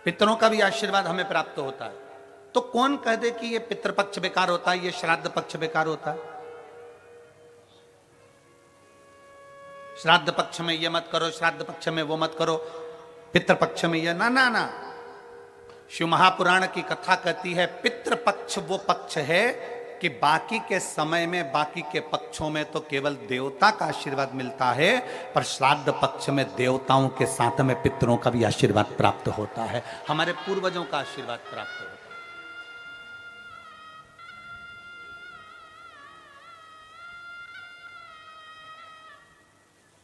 पितरों का भी आशीर्वाद हमें प्राप्त होता है। तो कौन कह दे कि ये पितृपक्ष बेकार होता है, ये श्राद्ध पक्ष बेकार होता है? श्राद्ध पक्ष में ये मत करो, श्राद्ध पक्ष में वो मत करो, पितृपक्ष में ये ना ना ना। शिव महापुराण की कथा कहती है पितृपक्ष वो पक्ष है कि बाकी के समय में, बाकी के पक्षों में तो केवल देवता का आशीर्वाद मिलता है, पर श्राद्ध पक्ष में देवताओं के साथ में पितरों का भी आशीर्वाद प्राप्त होता है, हमारे पूर्वजों का आशीर्वाद प्राप्त होता है।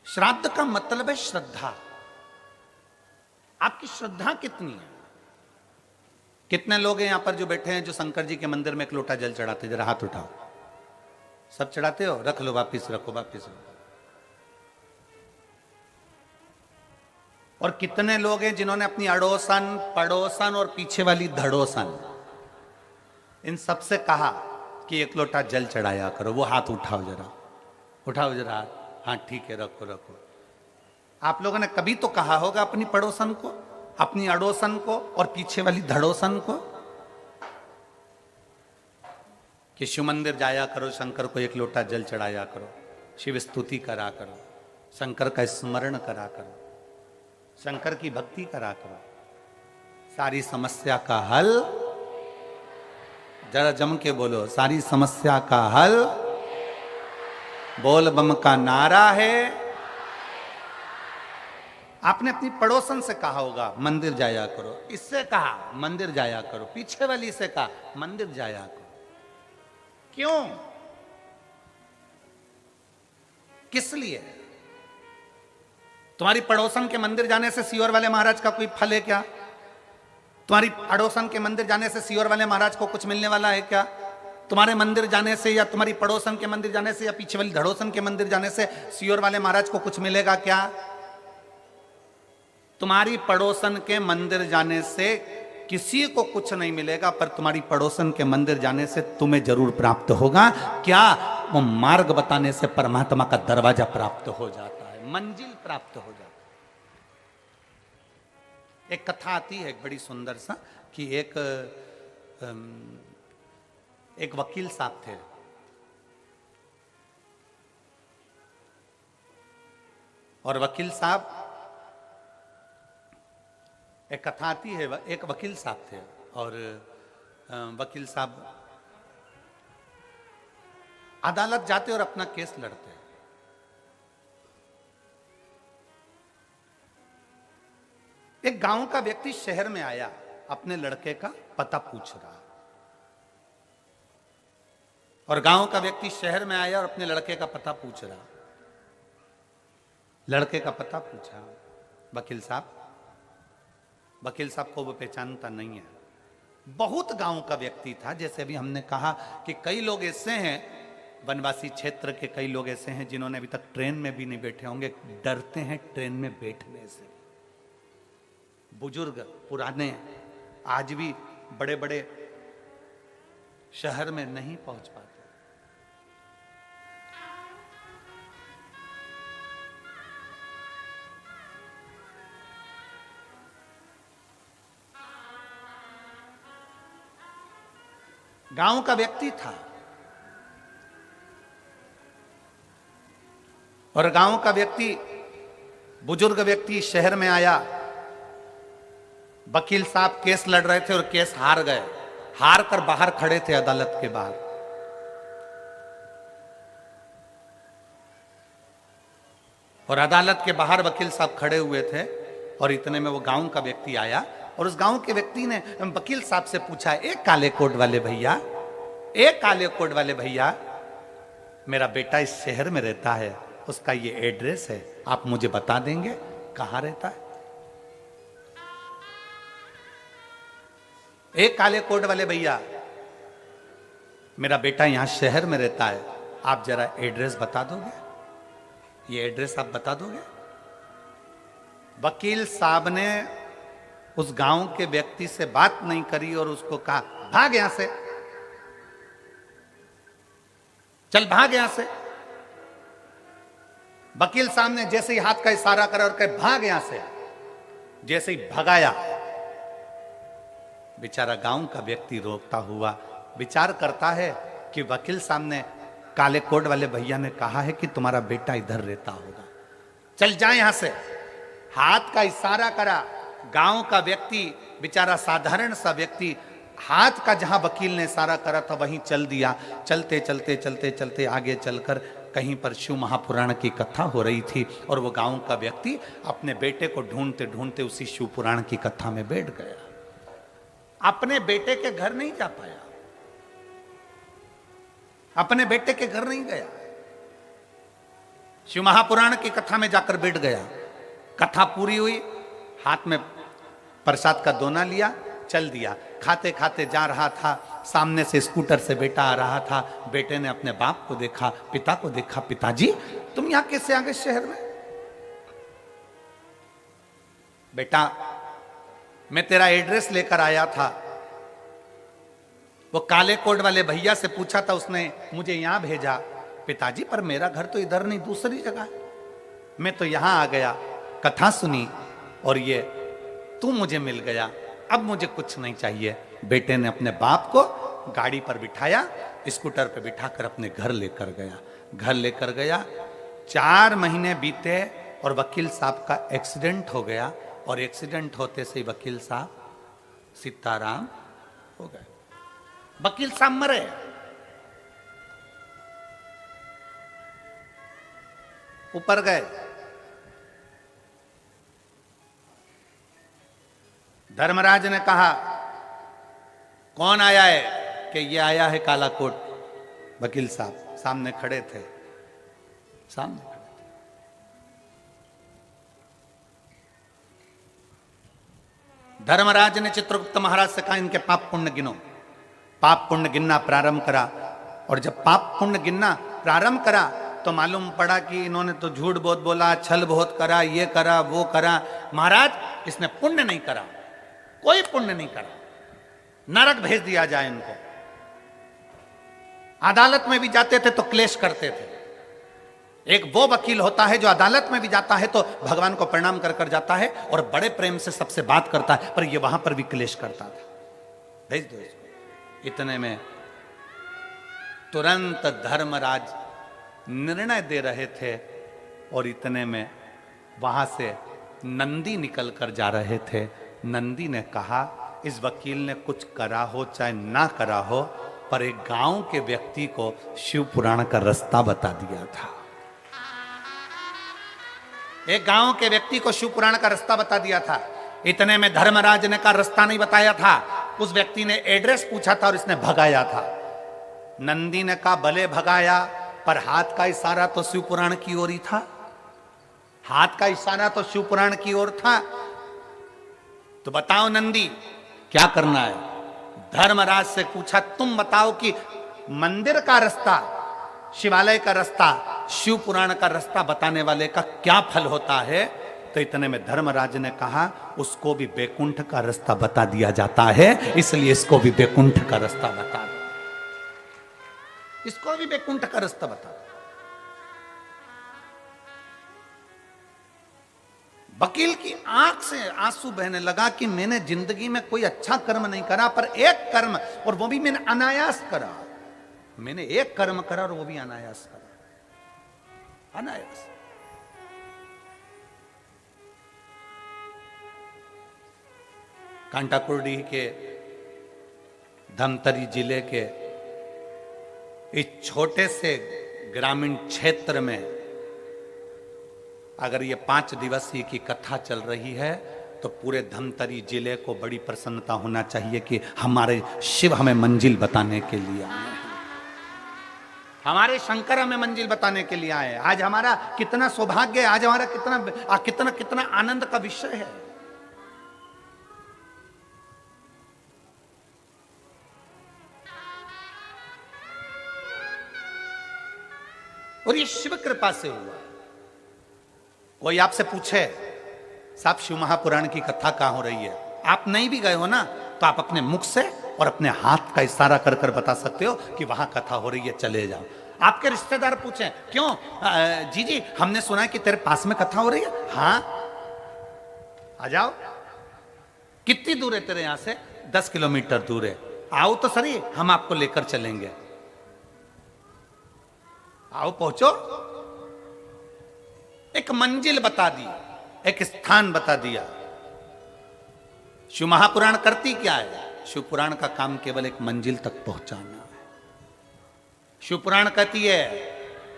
श्राद्ध का मतलब है श्रद्धा। आपकी श्रद्धा कितनी है? कितने लोग हैं यहां पर जो बैठे हैं जो शंकर जी के मंदिर में एक लोटा जल चढ़ाते? जरा हाथ उठाओ। सब चढ़ाते हो? रख लो, वापिस रखो, वापिस रखो। और कितने लोग हैं जिन्होंने अपनी अड़ोसन, पड़ोसन और पीछे वाली धड़ोसन, इन सबसे कहा कि एक लोटा जल चढ़ाया करो? वो हाथ उठाओ जरा, उठाओ जरा हाथ। हाँ ठीक है, रखो रखो। आप लोगों ने कभी तो कहा होगा अपनी पड़ोसन को, अपनी अड़ोसन को और पीछे वाली धड़ोसन को कि शिव मंदिर जाया करो, शंकर को एक लोटा जल चढ़ाया करो, शिव स्तुति करा करो, शंकर का स्मरण करा करो, शंकर की भक्ति करा करो, सारी समस्या का हल। जरा जम के बोलो, सारी समस्या का हल बोल बम का नारा है। आपने अपनी पड़ोसन से कहा होगा मंदिर जाया करो, इससे कहा मंदिर जाया करो, पीछे वाली से कहा मंदिर जाया करो। क्यों? किस लिए? तुम्हारी पड़ोसन के मंदिर जाने से सीहोर वाले महाराज का कोई फल है क्या? तुम्हारी पड़ोसन के मंदिर जाने से सीहोर वाले महाराज को कुछ मिलने वाला है क्या? तुम्हारे मंदिर जाने से या तुम्हारी पड़ोसन के मंदिर जाने से या पीछे वाली धड़ोसन के मंदिर जाने से सीहोर वाले महाराज को कुछ मिलेगा क्या? तुम्हारी पड़ोसन के मंदिर जाने से किसी को कुछ नहीं मिलेगा, पर तुम्हारी पड़ोसन के मंदिर जाने से तुम्हें जरूर प्राप्त होगा। क्या? वो मार्ग बताने से परमात्मा का दरवाजा प्राप्त हो जाता है, मंजिल प्राप्त हो जाता है। एक कथा आती है एक बड़ी सुंदर सा कि एक वकील साहब थे। और वकील साहब, एक कथा आती है, एक वकील साहब थे और वकील साहब अदालत जाते और अपना केस लड़ते। एक गांव का व्यक्ति शहर में आया, अपने लड़के का पता पूछ रहा। और गांव का व्यक्ति शहर में आया और अपने लड़के का पता पूछ रहा। लड़के का पता पूछा वकील साहब। वकील साहब को वो पहचानता नहीं है। बहुत गांव का व्यक्ति था, जैसे अभी हमने कहा कि कई लोग ऐसे हैं, वनवासी क्षेत्र के कई लोग ऐसे हैं जिन्होंने अभी तक ट्रेन में भी नहीं बैठे होंगे, डरते हैं ट्रेन में बैठने से। बुजुर्ग पुराने आज भी बड़े बड़े शहर में नहीं पहुंच पाते। गांव का व्यक्ति था और गांव का व्यक्ति, बुजुर्ग व्यक्ति शहर में आया। वकील साहब केस लड़ रहे थे और केस हार गए। हार कर बाहर खड़े थे अदालत के बाहर। और अदालत के बाहर वकील साहब खड़े हुए थे और इतने में वो गांव का व्यक्ति आया और उस गांव के व्यक्ति ने वकील साहब से पूछा, एक काले कोट वाले भैया, एक काले कोट वाले भैया, मेरा बेटा इस शहर में रहता है, उसका ये एड्रेस है, आप मुझे बता देंगे कहां रहता है? एक काले कोट वाले भैया, मेरा बेटा यहां शहर में रहता है, आप जरा एड्रेस बता दोगे? ये एड्रेस आप बता दोगे? वकील साहब ने उस गांव के व्यक्ति से बात नहीं करी और उसको कहा, भाग यहां से, चल भाग यहां से। वकील साहब ने जैसे ही हाथ का इशारा करा और कहे भाग यहां से, जैसे ही भगाया बेचारा गांव का व्यक्ति रोकता हुआ विचार करता है कि वकील साहब ने, काले कोट वाले भैया ने कहा है कि तुम्हारा बेटा इधर रहता होगा, चल जाए यहां से। हाथ का इशारा करा। गांव का व्यक्ति, बेचारा साधारण सा व्यक्ति, हाथ का जहां वकील ने इशारा करा था वहीं चल दिया। चलते चलते चलते चलते आगे चलकर कहीं पर शिव महापुराण की कथा हो रही थी और वो गांव का व्यक्ति अपने बेटे को ढूंढते ढूंढते उसी शिव पुराण की कथा में बैठ गया। अपने बेटे के घर नहीं जा पाया, अपने बेटे के घर नहीं गया, शिव महापुराण की कथा में जाकर बैठ गया। कथा पूरी हुई, हाथ में प्रसाद का दोना लिया, चल दिया। खाते खाते जा रहा था, सामने से स्कूटर से बेटा आ रहा था। बेटे ने अपने बाप को देखा, पिता को देखा, पिताजी तुम यहां कैसे आ गए शहर में? बेटा मैं तेरा एड्रेस लेकर आया था, वो काले कोट वाले भैया से पूछा था, उसने मुझे यहां भेजा। पिताजी पर मेरा घर तो इधर नहीं, दूसरी जगह है। मैं तो यहां आ गया, कथा सुनी और ये तू मुझे मिल गया, अब मुझे कुछ नहीं चाहिए। बेटे ने अपने बाप को गाड़ी पर बिठाया, स्कूटर पर बिठाकर अपने घर लेकर गया। घर लेकर गया, 4 महीने बीते और वकील साहब का एक्सीडेंट हो गया और एक्सीडेंट होते से वकील साहब सीताराम हो गए। वकील साहब मरे। ऊपर गए, धर्मराज ने कहा कौन आया है? कि ये आया है काला कोट। वकील साहब सामने खड़े थे, सामने खड़े थे। धर्मराज ने चित्रगुप्त महाराज से कहा इनके पाप पुण्य गिनो। पाप पुण्य गिनना प्रारंभ करा और जब पाप पुण्य गिनना प्रारंभ करा तो मालूम पड़ा कि इन्होंने तो झूठ बहुत बोला, छल बहुत करा, ये करा वो करा। महाराज इसने पुण्य नहीं करा, कोई पुण्य नहीं करा, नरक भेज दिया जाए इनको। अदालत में भी जाते थे तो क्लेश करते थे। एक वो वकील होता है जो अदालत में भी जाता है तो भगवान को प्रणाम कर कर जाता है और बड़े प्रेम से सबसे बात करता है, पर ये वहां पर भी क्लेश करता था। भेज दो इसको। इतने में तुरंत धर्मराज निर्णय दे रहे थे और इतने में वहां से नंदी निकल कर जा रहे थे। नंदी ने कहा इस वकील ने कुछ करा हो चाहे ना करा हो, पर एक गांव के व्यक्ति को शिव पुराण का रास्ता बता दिया था। एक गांव के व्यक्ति को शिव पुराण का रास्ता बता दिया था। इतने में धर्मराज ने कहा रास्ता नहीं बताया था, उस व्यक्ति ने एड्रेस पूछा था और इसने भगाया था। नंदी ने कहा भले भगाया, पर हाथ का इशारा तो शिव पुराण की ओर ही था। हाथ का इशारा तो शिव पुराण की ओर था। तो बताओ नंदी क्या करना है? धर्मराज से पूछा तुम बताओ कि मंदिर का रास्ता, शिवालय का रास्ता, शिव पुराण का रास्ता बताने वाले का क्या फल होता है? तो इतने में धर्मराज ने कहा उसको भी बैकुंठ का रास्ता बता दिया जाता है, इसलिए इसको भी बैकुंठ का रास्ता बता दो, इसको भी बैकुंठ का रास्ता बता दो। वकील की आंख से आंसू बहने लगा कि मैंने जिंदगी में कोई अच्छा कर्म नहीं करा, पर एक कर्म, और वो भी मैंने अनायास करा। मैंने एक कर्म करा और वो भी अनायास करा, अनायास। कांटाकुर्डी के धमतरी जिले के इस छोटे से ग्रामीण क्षेत्र में अगर ये 5 दिवसीय की कथा चल रही है तो पूरे धमतरी जिले को बड़ी प्रसन्नता होना चाहिए कि हमारे शिव हमें मंजिल बताने के लिए आए हैं, हमारे शंकर हमें मंजिल बताने के लिए आए हैं। आज हमारा कितना सौभाग्य है, आज हमारा कितना कितना कितना आनंद का विषय है। और ये शिव कृपा से हुआ। कोई आपसे पूछे साहब शिव महापुराण की कथा कहां हो रही है, आप नहीं भी गए हो ना, तो आप अपने मुख से और अपने हाथ का इशारा कर कर बता सकते हो कि वहां कथा हो रही है, चले जाओ। आपके रिश्तेदार पूछें क्यों जी जी हमने सुना है कि तेरे पास में कथा हो रही है, हाँ आ जाओ। कितनी दूर है तेरे यहां से? 10 किलोमीटर दूर है, आओ तो सही, हम आपको लेकर चलेंगे। आओ पहुंचो। एक मंजिल बता दी, एक स्थान बता दिया। शिव महापुराण करती क्या है? शिव पुराण का काम केवल एक मंजिल तक पहुंचाना है। शिव पुराण कहती है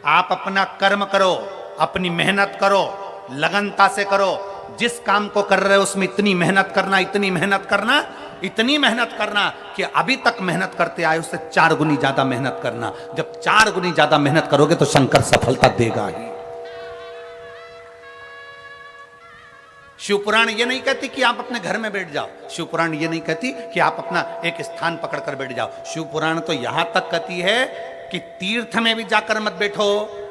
आप अपना कर्म करो, अपनी मेहनत करो, लगनता से करो। जिस काम को कर रहे हो उसमें इतनी मेहनत करना, इतनी मेहनत करना, इतनी मेहनत करना कि अभी तक मेहनत करते आए उससे 4 गुनी ज्यादा मेहनत करना। जब 4 गुनी ज्यादा मेहनत करोगे तो शंकर सफलता देगा ही। शिवपुराण ये नहीं कहती कि आप अपने घर में बैठ जाओ। शिवपुराण ये नहीं कहती कि आप अपना एक स्थान पकड़कर बैठ जाओ। शिवपुराण तो यहां तक कहती है कि तीर्थ में भी जाकर मत बैठो।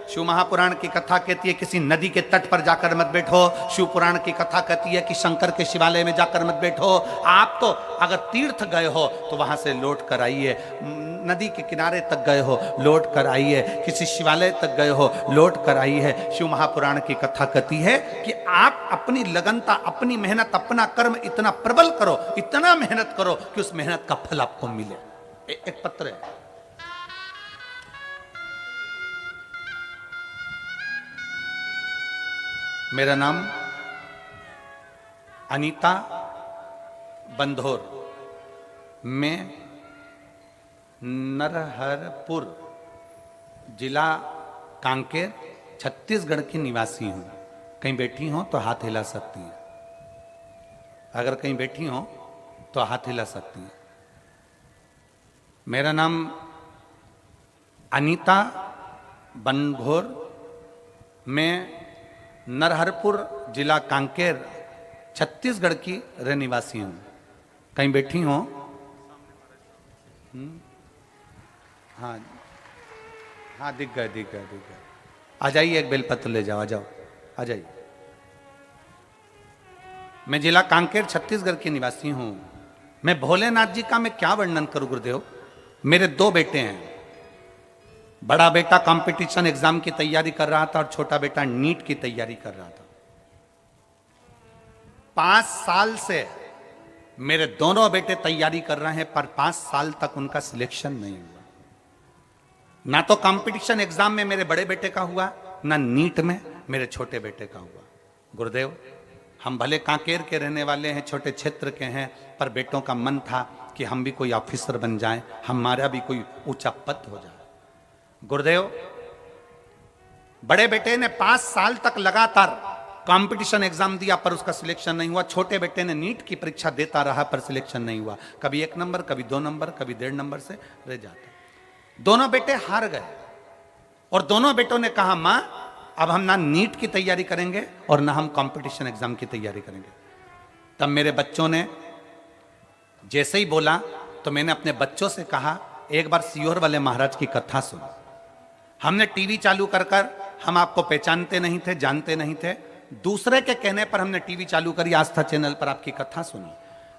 शिव महापुराण की कथा कहती है किसी नदी के तट पर जाकर मत बैठो। शिव पुराण की कथा कहती है कि शंकर के शिवालय में जाकर मत बैठो। आप तो अगर तीर्थ गए हो तो वहां से लौट कर आइए, नदी के किनारे तक गए हो लौट कर आइए, किसी शिवालय तक गए हो लौट कर आइए। शिव महापुराण की कथा कहती है कि आप अपनी लगनता, अपनी मेहनत, अपना कर्म इतना प्रबल करो, इतना मेहनत करो कि उस मेहनत का फल आपको मिले। एक पत्र है, मेरा नाम अनीता बंधोर, मैं नरहरपुर जिला कांकेर छत्तीसगढ़ की निवासी हूं। कहीं बैठी हो तो हाथ हिला सकती हैं, अगर कहीं बैठी हो तो हाथ हिला सकती हैं। मेरा नाम अनीता बंधोर, मैं नरहरपुर जिला कांकेर छत्तीसगढ़ की रहनिवासी हूं। कहीं बैठी हो? हाँ हाँ, दिख गए दिख गए दिख गए। आ जाइए, एक बेलपत्र ले जाओ, आ जाओ, आ जाइए। मैं जिला कांकेर छत्तीसगढ़ की निवासी हूं। मैं भोलेनाथ जी का मैं क्या वर्णन करूं गुरुदेव। मेरे 2 बेटे हैं। बड़ा बेटा कंपटीशन एग्जाम की तैयारी कर रहा था और छोटा बेटा नीट की तैयारी कर रहा था। 5 साल से मेरे दोनों बेटे तैयारी कर रहे हैं, पर 5 साल तक उनका सिलेक्शन नहीं हुआ। ना तो कंपटीशन एग्जाम में मेरे बड़े बेटे का हुआ, ना नीट में मेरे छोटे बेटे का हुआ। गुरुदेव, हम भले कांकेर के रहने वाले हैं, छोटे क्षेत्र के हैं, पर बेटों का मन था कि हम भी कोई ऑफिसर बन जाएं, हमारा भी कोई ऊंचा पद हो जाए। गुरुदेव, बड़े बेटे ने 5 साल तक लगातार कंपटीशन एग्जाम दिया पर उसका सिलेक्शन नहीं हुआ। छोटे बेटे ने नीट की परीक्षा देता रहा पर सिलेक्शन नहीं हुआ। कभी 1 नंबर, कभी 2 नंबर, कभी 1.5 नंबर से रह जाते। दोनों बेटे हार गए और दोनों बेटों ने कहा मां, अब हम ना नीट की तैयारी करेंगे और ना हम कंपटीशन एग्जाम की तैयारी करेंगे। तब मेरे बच्चों ने जैसे ही बोला तो मैंने अपने बच्चों से कहा एक बार सियोर वाले महाराज की कथा सुनो। हमने टीवी चालू कर हम आपको पहचानते नहीं थे, जानते नहीं थे, दूसरे के कहने पर हमने टीवी चालू करी, आस्था चैनल पर आपकी कथा सुनी।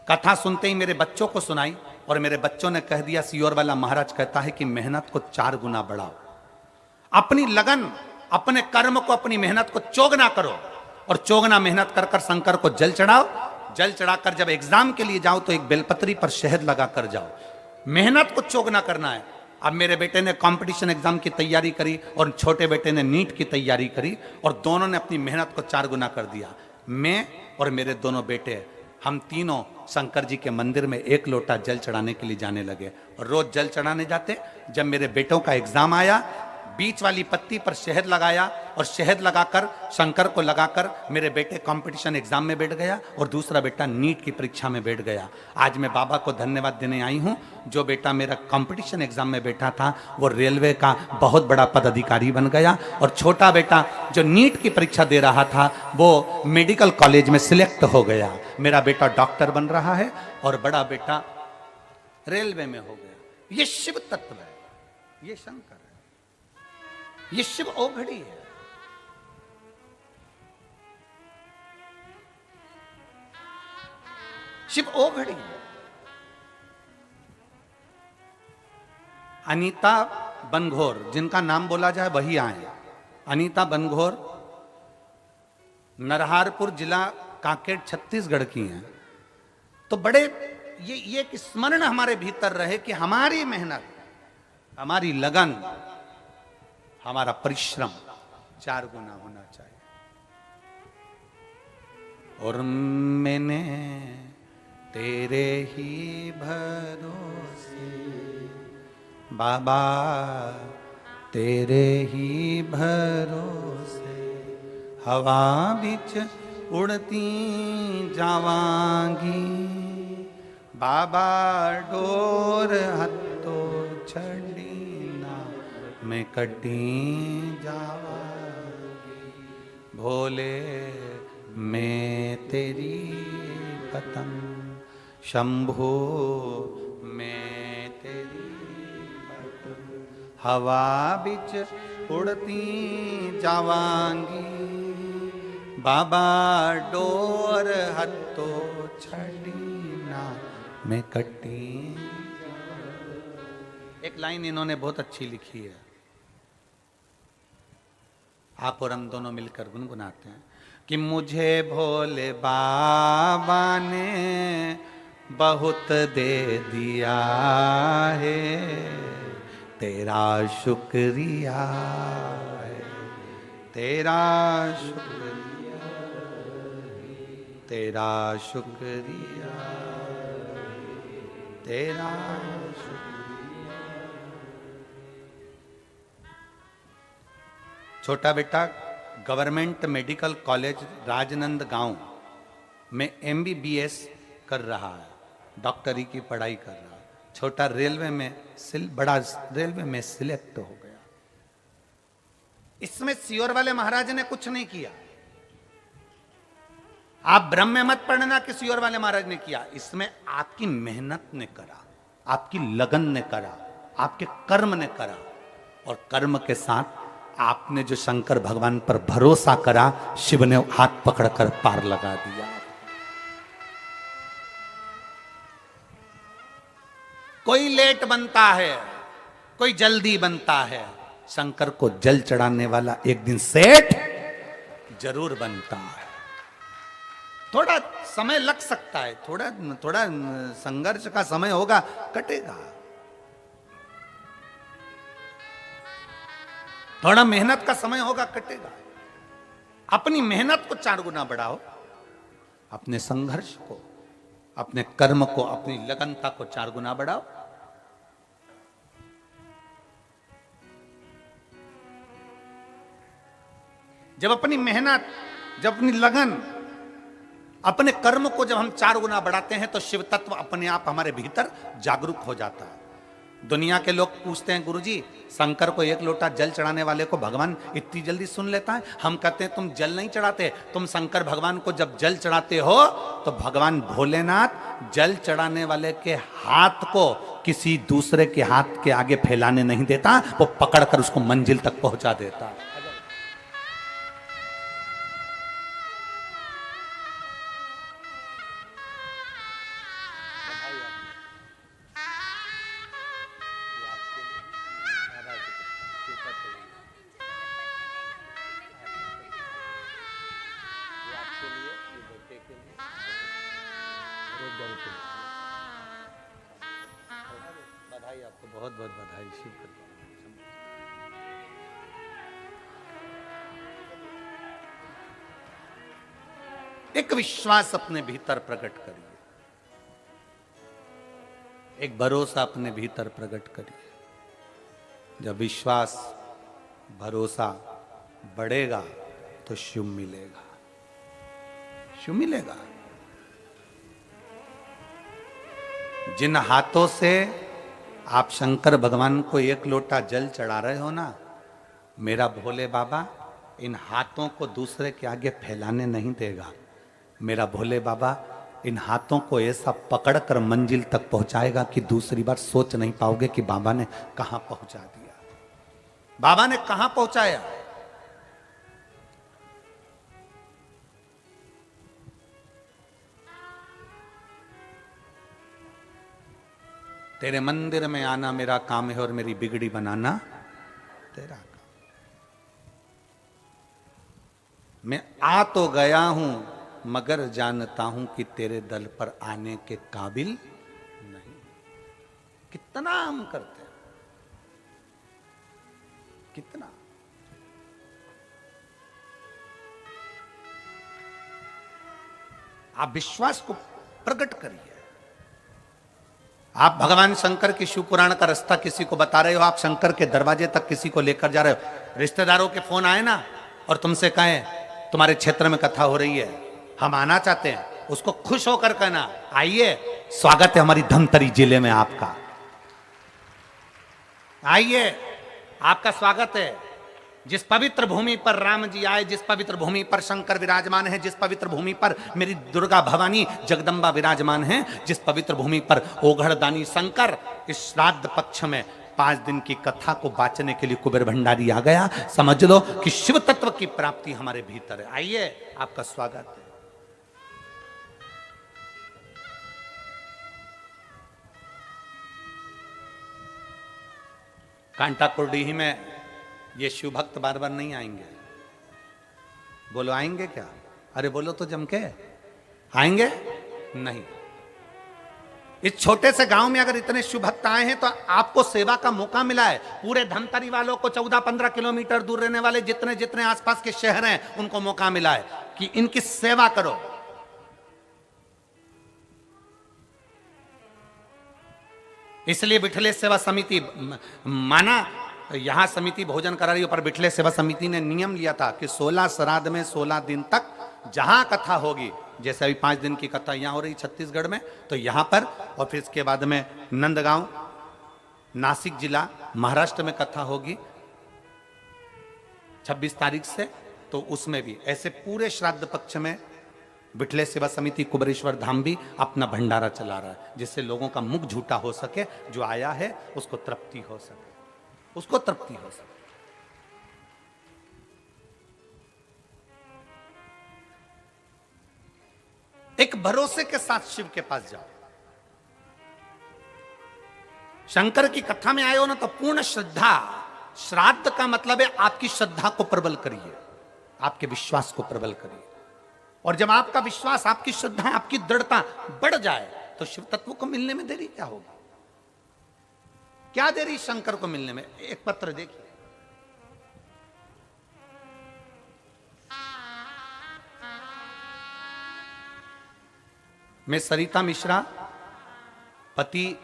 कथा सुनते ही मेरे बच्चों को सुनाई और मेरे बच्चों ने कह दिया सियोर वाला महाराज कहता है कि मेहनत को 4 गुना बढ़ाओ, अपनी लगन, अपने कर्म को, अपनी मेहनत को चौगना करो और चौगना मेहनत कर कर शंकर को जल चढ़ाओ। जल चढ़ाकर जब एग्जाम के लिए जाओ तो एक बेलपत्री पर शहद लगा कर जाओ। मेहनत को चौगना करना है। अब मेरे बेटे ने कंपटीशन एग्जाम की तैयारी करी और छोटे बेटे ने नीट की तैयारी करी और दोनों ने अपनी मेहनत को 4 गुना कर दिया। मैं और मेरे दोनों बेटे, हम तीनों शंकर जी के मंदिर में 1 लोटा जल चढ़ाने के लिए जाने लगे और रोज जल चढ़ाने जाते। जब मेरे बेटों का एग्जाम आया, बीच वाली पत्ती पर शहद लगाया और शहद लगाकर शंकर को लगाकर मेरे बेटे कंपटीशन एग्जाम में बैठ गया और दूसरा बेटा नीट की परीक्षा में बैठ गया। आज मैं बाबा को धन्यवाद देने आई हूँ। जो बेटा मेरा कंपटीशन एग्जाम में बैठा था वो रेलवे का बहुत बड़ा पदाधिकारी बन गया और छोटा बेटा जो नीट की परीक्षा दे रहा था वो मेडिकल कॉलेज में सिलेक्ट हो गया। मेरा बेटा डॉक्टर बन रहा है और बड़ा बेटा रेलवे में हो गया। ये शिव तत्व है, ये शंकर है, ये शिव ओघड़ी है। शिव ओघड़ी है। अनीता बनघोर, जिनका नाम बोला जाए वही आए। अनीता बनघोर नरहारपुर जिला कांकेर छत्तीसगढ़ की हैं। तो बड़े ये एक स्मरण हमारे भीतर रहे कि हमारी मेहनत, हमारी लगन, हमारा परिश्रम 4 गुना होना चाहिए। और मैंने तेरे ही भरोसे बाबा, तेरे ही भरोसे हवा बिच उड़ती जावांगी बाबा, डोर हत्तो छड़ी ना मैं कटी जावांगी। भोले मैं तेरी पतंग, शंभो मैं तेरी पतंग, हवा बिच उड़ती जावांगी बाबा, डोर हत्तो छड़ी ना मैं कटी। एक लाइन इन्होंने बहुत अच्छी लिखी है, आप और हम दोनों मिलकर गुनगुनाते हैं कि मुझे भोले बाबा ने बहुत दे दिया है, तेरा शुक्रिया है, तेरा शुक्रिया, तेरा शुक्रिया, तेरा शुक्रिया। छोटा बेटा गवर्नमेंट मेडिकल कॉलेज राजनंदगांव में MBBS कर रहा है, डॉक्टरी की पढ़ाई कर रहा है। छोटा रेलवे में बड़ा रेलवे में सिलेक्ट हो गया। इसमें सियोर वाले महाराज ने कुछ नहीं किया। आप ब्रह्म में मत पढ़ना कि सियोर वाले महाराज ने किया, इसमें आपकी मेहनत ने करा, आपकी लगन ने करा, आपके कर्म ने करा। और कर्म के साथ आपने जो शंकर भगवान पर भरोसा करा, शिव ने हाथ पकड़कर पार लगा दिया। कोई लेट बनता है, कोई जल्दी बनता है, शंकर को जल चढ़ाने वाला एक दिन सेठ जरूर बनता है। थोड़ा समय लग सकता है, थोड़ा संघर्ष का समय होगा, कटेगा। थोड़ा मेहनत का समय होगा, कटेगा। अपनी मेहनत को 4 गुना बढ़ाओ, अपने संघर्ष को, अपने कर्म को, अपनी लगनता को 4 गुना बढ़ाओ। जब अपनी मेहनत, जब अपनी लगन, अपने कर्म को जब हम 4 गुना बढ़ाते हैं तो शिव तत्व अपने आप हमारे भीतर जागरूक हो जाता है। दुनिया के लोग पूछते हैं, गुरुजी शंकर को 1 लोटा जल चढ़ाने वाले को भगवान इतनी जल्दी सुन लेता है? हम कहते हैं तुम जल नहीं चढ़ाते, तुम शंकर भगवान को जब जल चढ़ाते हो तो भगवान भोलेनाथ जल चढ़ाने वाले के हाथ को किसी दूसरे के हाथ के आगे फैलाने नहीं देता, वो पकड़कर उसको मंजिल तक पहुंचा देता है। बधाई आपको, बहुत बहुत बधाई। शिव एक विश्वास अपने भीतर प्रकट करिए, एक भरोसा अपने भीतर प्रकट करिए। जब विश्वास भरोसा बढ़ेगा तो शिव मिलेगा, शिव मिलेगा। जिन हाथों से आप शंकर भगवान को 1 लोटा जल चढ़ा रहे हो ना, मेरा भोले बाबा इन हाथों को दूसरे के आगे फैलाने नहीं देगा। मेरा भोले बाबा इन हाथों को ऐसा पकड़कर मंजिल तक पहुंचाएगा कि दूसरी बार सोच नहीं पाओगे कि बाबा ने कहां पहुंचा दिया, बाबा ने कहां पहुंचाया। तेरे मंदिर में आना मेरा काम है और मेरी बिगड़ी बनाना तेरा काम। मैं आ तो गया हूं मगर जानता हूं कि तेरे दल पर आने के काबिल कितना हम करते हैं, कितना। आप विश्वास को प्रकट करिए। आप भगवान शंकर की शिव पुराण का रास्ता किसी को बता रहे हो, आप शंकर के दरवाजे तक किसी को लेकर जा रहे हो, रिश्तेदारों के फोन आए ना और तुमसे कहें तुम्हारे क्षेत्र में कथा हो रही है, हम आना चाहते हैं, उसको खुश होकर कहना आइए, स्वागत है हमारी धमतरी जिले में आपका, आइए आपका स्वागत है। जिस पवित्र भूमि पर राम जी आए, जिस पवित्र भूमि पर शंकर विराजमान है, जिस पवित्र भूमि पर मेरी दुर्गा भवानी जगदम्बा विराजमान है, जिस पवित्र भूमि पर ओघड़दानी शंकर, इस श्राद्ध पक्ष में 5 दिन की कथा को बांचने के लिए कुबेर भंडारी आ गया। समझ लो कि शिव तत्व की प्राप्ति हमारे भीतर है। आइए आपका स्वागत है। कांटा कुर्डीही में ये शिव भक्त बार बार नहीं आएंगे। बोलो आएंगे क्या? अरे बोलो तो जम के, आएंगे नहीं। इस छोटे से गांव में अगर इतने शिव भक्त आए हैं तो आपको सेवा का मौका मिला है। पूरे धमतरी वालों को 14-15 किलोमीटर दूर रहने वाले जितने जितने आसपास के शहर हैं उनको मौका मिला है कि इनकी सेवा करो। इसलिए बिठले सेवा समिति माना, यहां समिति भोजन करा रही है, पर बिठले सेवा समिति ने नियम लिया था कि 16 श्राद्ध में 16 दिन तक जहां कथा होगी, जैसे अभी 5 दिन की कथा यहां हो रही छत्तीसगढ़ में, तो यहां पर, और फिर इसके बाद में नंदगांव नासिक जिला महाराष्ट्र में कथा होगी 26 तारीख से, तो उसमें भी ऐसे पूरे श्राद्ध पक्ष में बिठले सेवा समिति कुबेरेश्वर धाम भी अपना भंडारा चला रहा है, जिससे लोगों का मुख झूठा हो सके, जो आया है उसको तृप्ति हो सके, उसको तृप्ति हो सके। एक भरोसे के साथ शिव के पास जाओ। शंकर की कथा में आए हो ना तो पूर्ण श्रद्धा, श्राद्ध का मतलब है आपकी श्रद्धा को प्रबल करिए, आपके विश्वास को प्रबल करिए। और जब आपका विश्वास, आपकी श्रद्धा, आपकी दृढ़ता बढ़ जाए तो शिव तत्व को मिलने में देरी क्या होगी? क्या देरी शंकर को मिलने में? एक पत्र देखिए, मैं सरिता मिश्रा, पति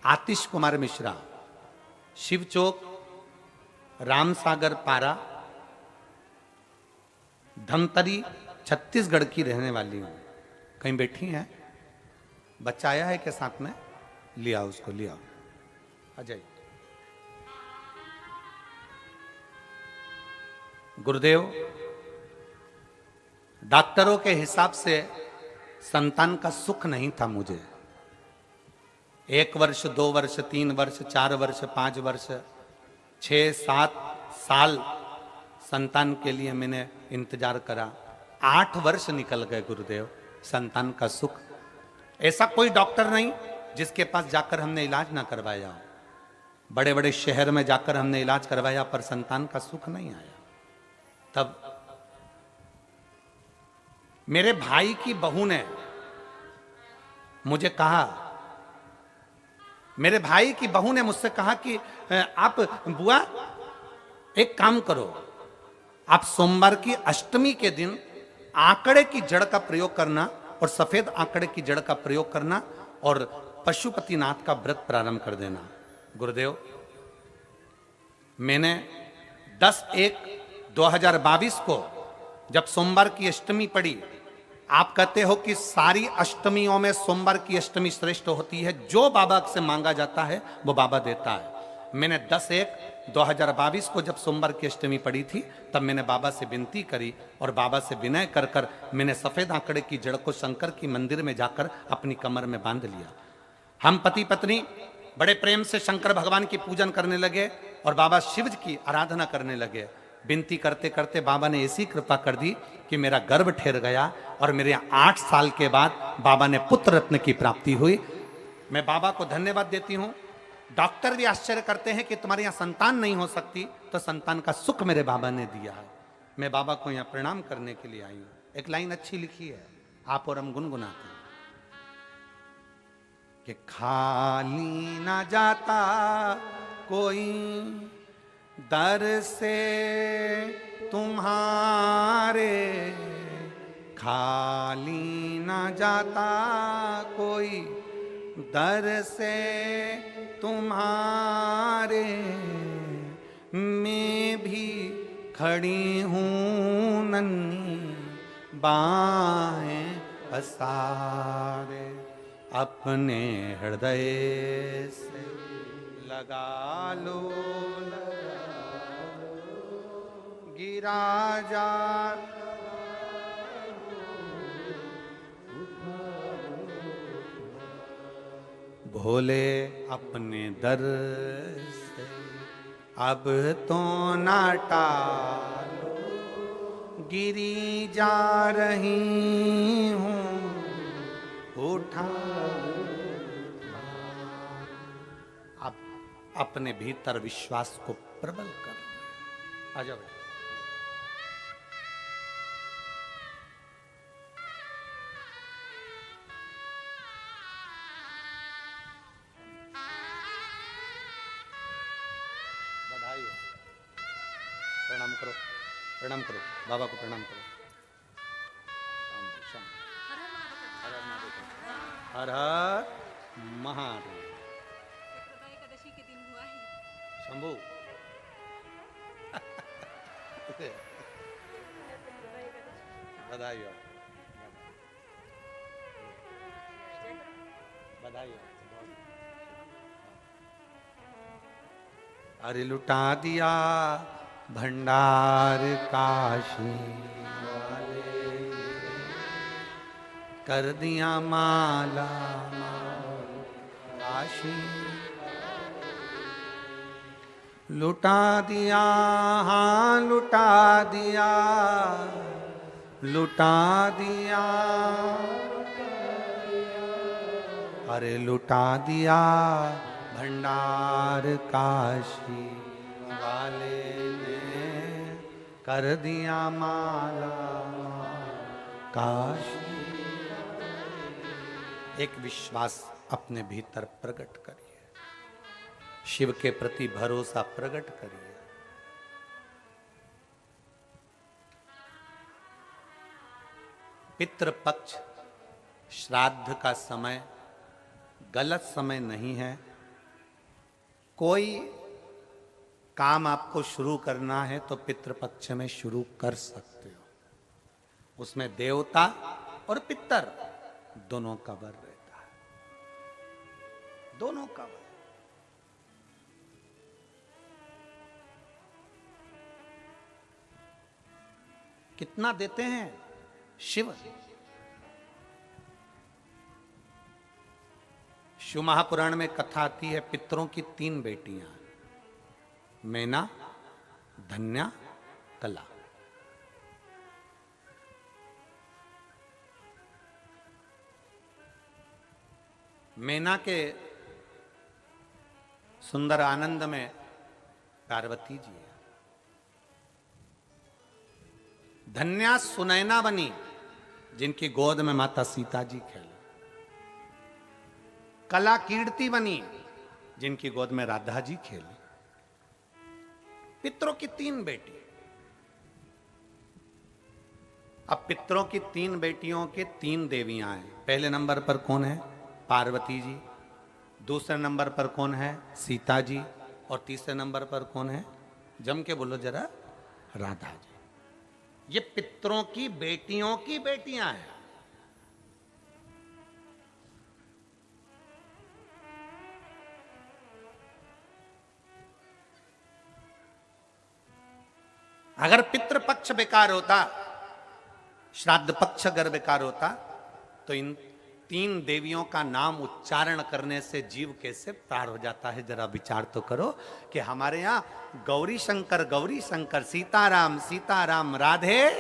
आतिश कुमार मिश्रा, शिव चौक, रामसागर पारा, धमतरी, छत्तीसगढ़ की रहने वाली हूं। कहीं बैठी हैं? बच्चा आया है के साथ में? लिया उसको, लिया अजय। गुरुदेव, डॉक्टरों के हिसाब से संतान का सुख नहीं था मुझे। 1 वर्ष, 2 वर्ष, 3 वर्ष, 4 वर्ष, 5 वर्ष, 6-7 साल संतान के लिए मैंने इंतजार करा। 8 वर्ष निकल गए गुरुदेव, संतान का सुख। ऐसा कोई डॉक्टर नहीं जिसके पास जाकर हमने इलाज ना करवाया हो। बड़े बड़े शहर में जाकर हमने इलाज करवाया पर संतान का सुख नहीं आया। तब मेरे भाई की बहू ने मुझे कहा, मेरे भाई की बहू ने मुझसे कहा कि आप बुआ एक काम करो, आप सोमवार की अष्टमी के दिन आंकड़े की जड़ का प्रयोग करना और सफेद आंकड़े की जड़ का प्रयोग करना और पशुपतिनाथ का व्रत प्रारंभ कर देना। गुरुदेव, मैंने 10/1/2022 को जब सोमवार की अष्टमी पड़ी, आप कहते हो कि सारी अष्टमियों में सोमवार की अष्टमी श्रेष्ठ होती है, जो बाबा से मांगा जाता है वो बाबा देता है। मैंने 10/1/2022 को जब सोमवार की अष्टमी पड़ी थी तब मैंने बाबा से विनती करी और बाबा से विनय कर कर मैंने सफेद आंकड़े की जड़ को शंकर की मंदिर में जाकर अपनी कमर में बांध लिया। हम पति पत्नी बड़े प्रेम से शंकर भगवान की पूजन करने लगे और बाबा शिव की आराधना करने लगे। विनती करते करते बाबा ने ऐसी कृपा कर दी कि मेरा गर्भ ठहर गया और मेरे 8 साल के बाद बाबा ने पुत्र रत्न की प्राप्ति हुई। मैं बाबा को धन्यवाद देती हूँ। डॉक्टर भी आश्चर्य करते हैं कि तुम्हारे यहाँ संतान नहीं हो सकती, तो संतान का सुख मेरे बाबा ने दिया है। मैं बाबा को यहाँ प्रणाम करने के लिए आई हूँ। एक लाइन अच्छी लिखी है, आप और हम गुनगुनाते हैं। कि खाली ना जाता कोई दर से तुम्हारे, खाली ना जाता कोई दर से तुम्हारे, मैं भी खड़ी हूँ नन्ही बाहें पसारे, अपने हृदय से लगा लो, गिरा जा भोले अपने दर से अब तो ना टालो, गिरी जा रही हूँ उठा। अब अपने भीतर विश्वास को प्रबल कर। आ जाओ। बधाई हो। प्रणाम करो, प्रणाम करो, बाबा को प्रणाम करो। हर हर महादेव। एकादशी के दिन हुआ है शंभू बधाई हो, बधाई हो। अरे लुटा दिया भंडार काशी वाले, कर दिया माला काशी, लुटा दिया, हाँ लुटा दिया, लुटा दिया, अरे लुटा दिया भंडार काशी वाले ने, कर दिया माला काशी। एक विश्वास अपने भीतर प्रकट करिए, शिव के प्रति भरोसा प्रकट करिए। पितृपक्ष श्राद्ध का समय गलत समय नहीं है। कोई काम आपको शुरू करना है तो पितृपक्ष में शुरू कर सकते हो। उसमें देवता और पितर दोनों का वर रहता है, दोनों का वर। कितना देते हैं शिव? शिव महापुराण में कथा आती है, पितरों की 3 बेटियां, मैना, धन्या, कला। मैना के सुंदर आनंद में पार्वती जी है, धन्या सुनैना बनी जिनकी गोद में माता सीता जी खेले, कला कीर्ति बनी जिनकी गोद में राधा जी खेली। पितरों की 3 बेटी। अब पितरों की 3 बेटियों के 3 देवियां हैं। पहले नंबर पर कौन है? पार्वती जी। दूसरे नंबर पर कौन है? सीता जी। और तीसरे नंबर पर कौन है? जम के बोलो जरा, राधा जी। ये पितरों की बेटियों की बेटियां हैं। अगर पितृपक्ष बेकार होता, श्राद्ध पक्ष अगर बेकार होता, तो इन 3 देवियों का नाम उच्चारण करने से जीव कैसे पार हो जाता है। जरा विचार तो करो कि हमारे यहाँ गौरी शंकर, सीताराम सीताराम, राधे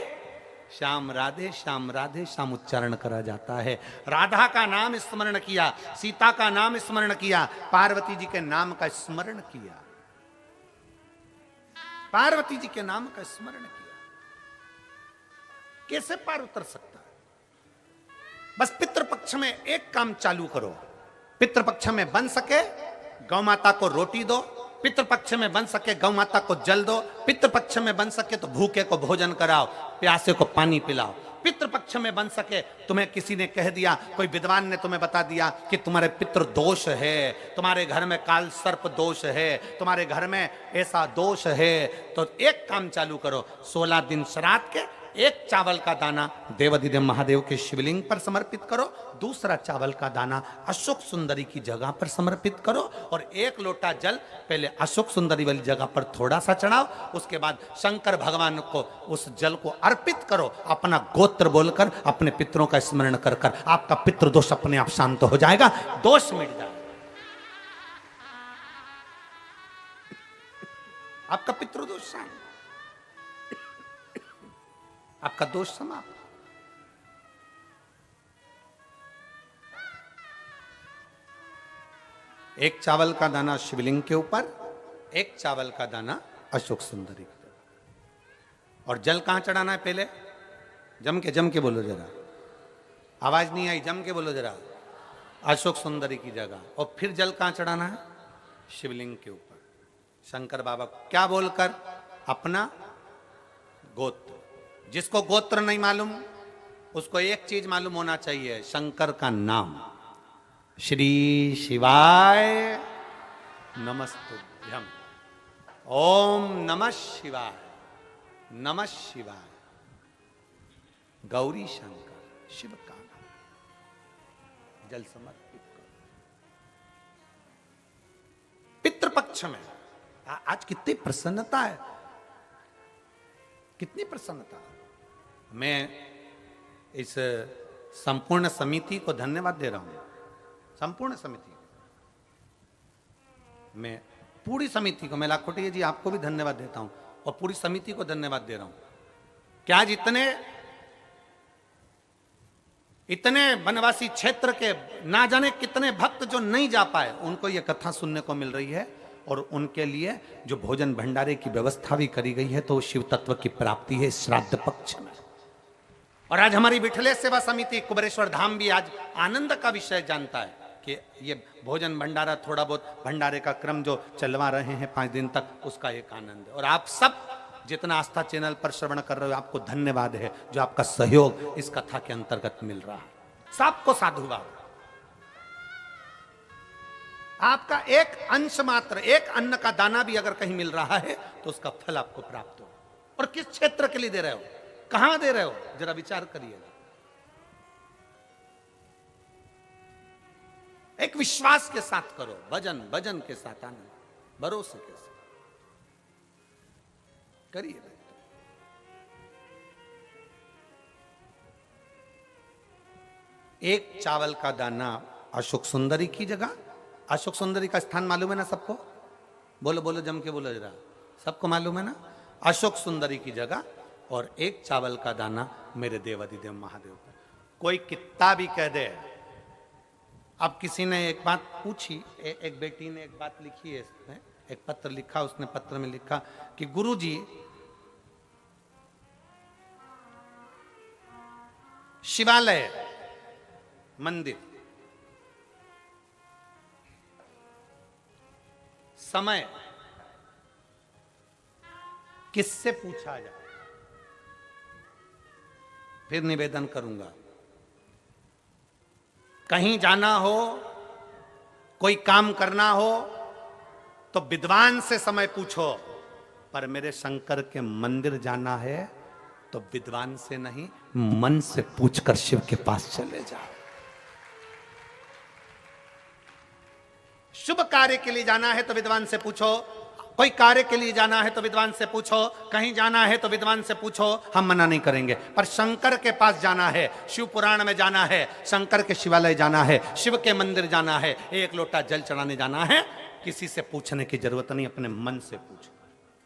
श्याम, राधे श्याम, राधे श्याम उच्चारण करा जाता है। राधा का नाम स्मरण किया, सीता का नाम स्मरण किया, पार्वती जी के नाम का स्मरण किया, पार्वती जी के नाम का स्मरण किया। कैसे पार उतर सकता है? बस पितृपक्ष में एक काम चालू करो, पितृपक्ष में बन सके गौ माता को रोटी दो, पितृपक्ष में बन सके गौ माता को जल दो, पितृपक्ष में बन सके तो भूखे को भोजन कराओ, प्यासे को पानी पिलाओ। पितृपक्ष में बन सके, तुम्हें किसी ने कह दिया, कोई विद्वान ने तुम्हें बता दिया कि तुम्हारे पितृ दोष है, तुम्हारे घर में काल सर्प दोष है, तुम्हारे घर में ऐसा दोष है, तो एक काम चालू करो, 16 दिन श्राद्ध के एक चावल का दाना देवाधिदेव महादेव के शिवलिंग पर समर्पित करो, दूसरा चावल का दाना अशोक सुंदरी की जगह पर समर्पित करो, और एक लोटा जल पहले अशोक सुंदरी वाली जगह पर थोड़ा सा चढ़ाओ, उसके बाद शंकर भगवान को उस जल को अर्पित करो, अपना गोत्र बोलकर अपने पितरों का स्मरण कर कर आपका पितृ दोष अपने आप शांत हो जाएगा, दोष मिट जाएगा, आपका पितृ दोष शांत, आपका दोष समाप्त। एक चावल का दाना शिवलिंग के ऊपर, एक चावल का दाना अशोक सुंदरी के ऊपर। और जल कहां चढ़ाना है? पहले जम के बोलो जरा, आवाज नहीं आई, जम के बोलो जरा, अशोक सुंदरी की जगह। और फिर जल कहां चढ़ाना है? शिवलिंग के ऊपर। शंकर बाबा क्या बोलकर? अपना गोत्र। जिसको गोत्र नहीं मालूम उसको एक चीज मालूम होना चाहिए, शंकर का नाम। श्री शिवाय नमस्तुभ्यम, ओम नमः शिवाय, नमः शिवाय, गौरी शंकर शिव का नाम। जल समर्पित करो। पितृपक्ष में आज कितनी प्रसन्नता है, कितनी प्रसन्नता। मैं इस संपूर्ण समिति को धन्यवाद दे रहा हूं, संपूर्ण समिति, मैं पूरी समिति को, मैं लाखोटिया जी आपको भी धन्यवाद देता हूं और पूरी समिति को धन्यवाद दे रहा हूं कि आज इतने वनवासी क्षेत्र के ना जाने कितने भक्त जो नहीं जा पाए, उनको यह कथा सुनने को मिल रही है, और उनके लिए जो भोजन भंडारे की व्यवस्था भी करी गई है, तो शिव तत्व की प्राप्ति है श्राद्ध पक्ष में। और आज हमारी विठलेश सेवा समिति कुबेरेश्वर धाम भी आज आनंद का विषय जानता है कि ये भोजन भंडारा, थोड़ा बहुत भंडारे का क्रम जो चलवा रहे हैं 5 दिन तक, उसका एक आनंद है। और आप सब जितना आस्था चैनल पर श्रवण कर रहे हो, आपको धन्यवाद है, जो आपका सहयोग इस कथा के अंतर्गत मिल रहा है। सबको साधुवाद। आपका एक अंश मात्र, एक अन्न का दाना भी अगर कहीं मिल रहा है तो उसका फल आपको प्राप्त हो। और किस क्षेत्र के लिए दे रहे हो, कहां दे रहे हो, जरा विचार करिएगा। एक विश्वास के साथ करो, भजन के साथ, आनंद, भरोसे के साथ करिए। एक चावल का दाना अशोक सुंदरी की जगह। अशोक सुंदरी का स्थान मालूम है ना सबको? बोलो बोलो, जम के बोलो जरा, सबको मालूम है ना? अशोक सुंदरी की जगह और एक चावल का दाना मेरे देवाधिदेव महादेव को। कोई कितना भी कह दे। अब किसी ने एक बात पूछी, एक बेटी ने एक बात लिखी है इसमें, एक पत्र लिखा, उसने पत्र में लिखा कि गुरुजी, शिवालय मंदिर समय किससे पूछा जाए? फिर निवेदन करूंगा, कहीं जाना हो, कोई काम करना हो तो विद्वान से समय पूछो, पर मेरे शंकर के मंदिर जाना है तो विद्वान से नहीं, मन से पूछकर शिव के पास चले जाओ। शुभ कार्य के लिए जाना है तो विद्वान से पूछो, कोई कार्य के लिए जाना है तो विद्वान से पूछो, कहीं जाना है तो विद्वान से पूछो, हम मना नहीं करेंगे। पर शंकर के पास जाना है, शिव पुराण में जाना है, शंकर के शिवालय जाना है, शिव के मंदिर जाना है, एक लोटा जल चढ़ाने जाना है, किसी से पूछने की जरूरत नहीं, अपने मन से पूछो,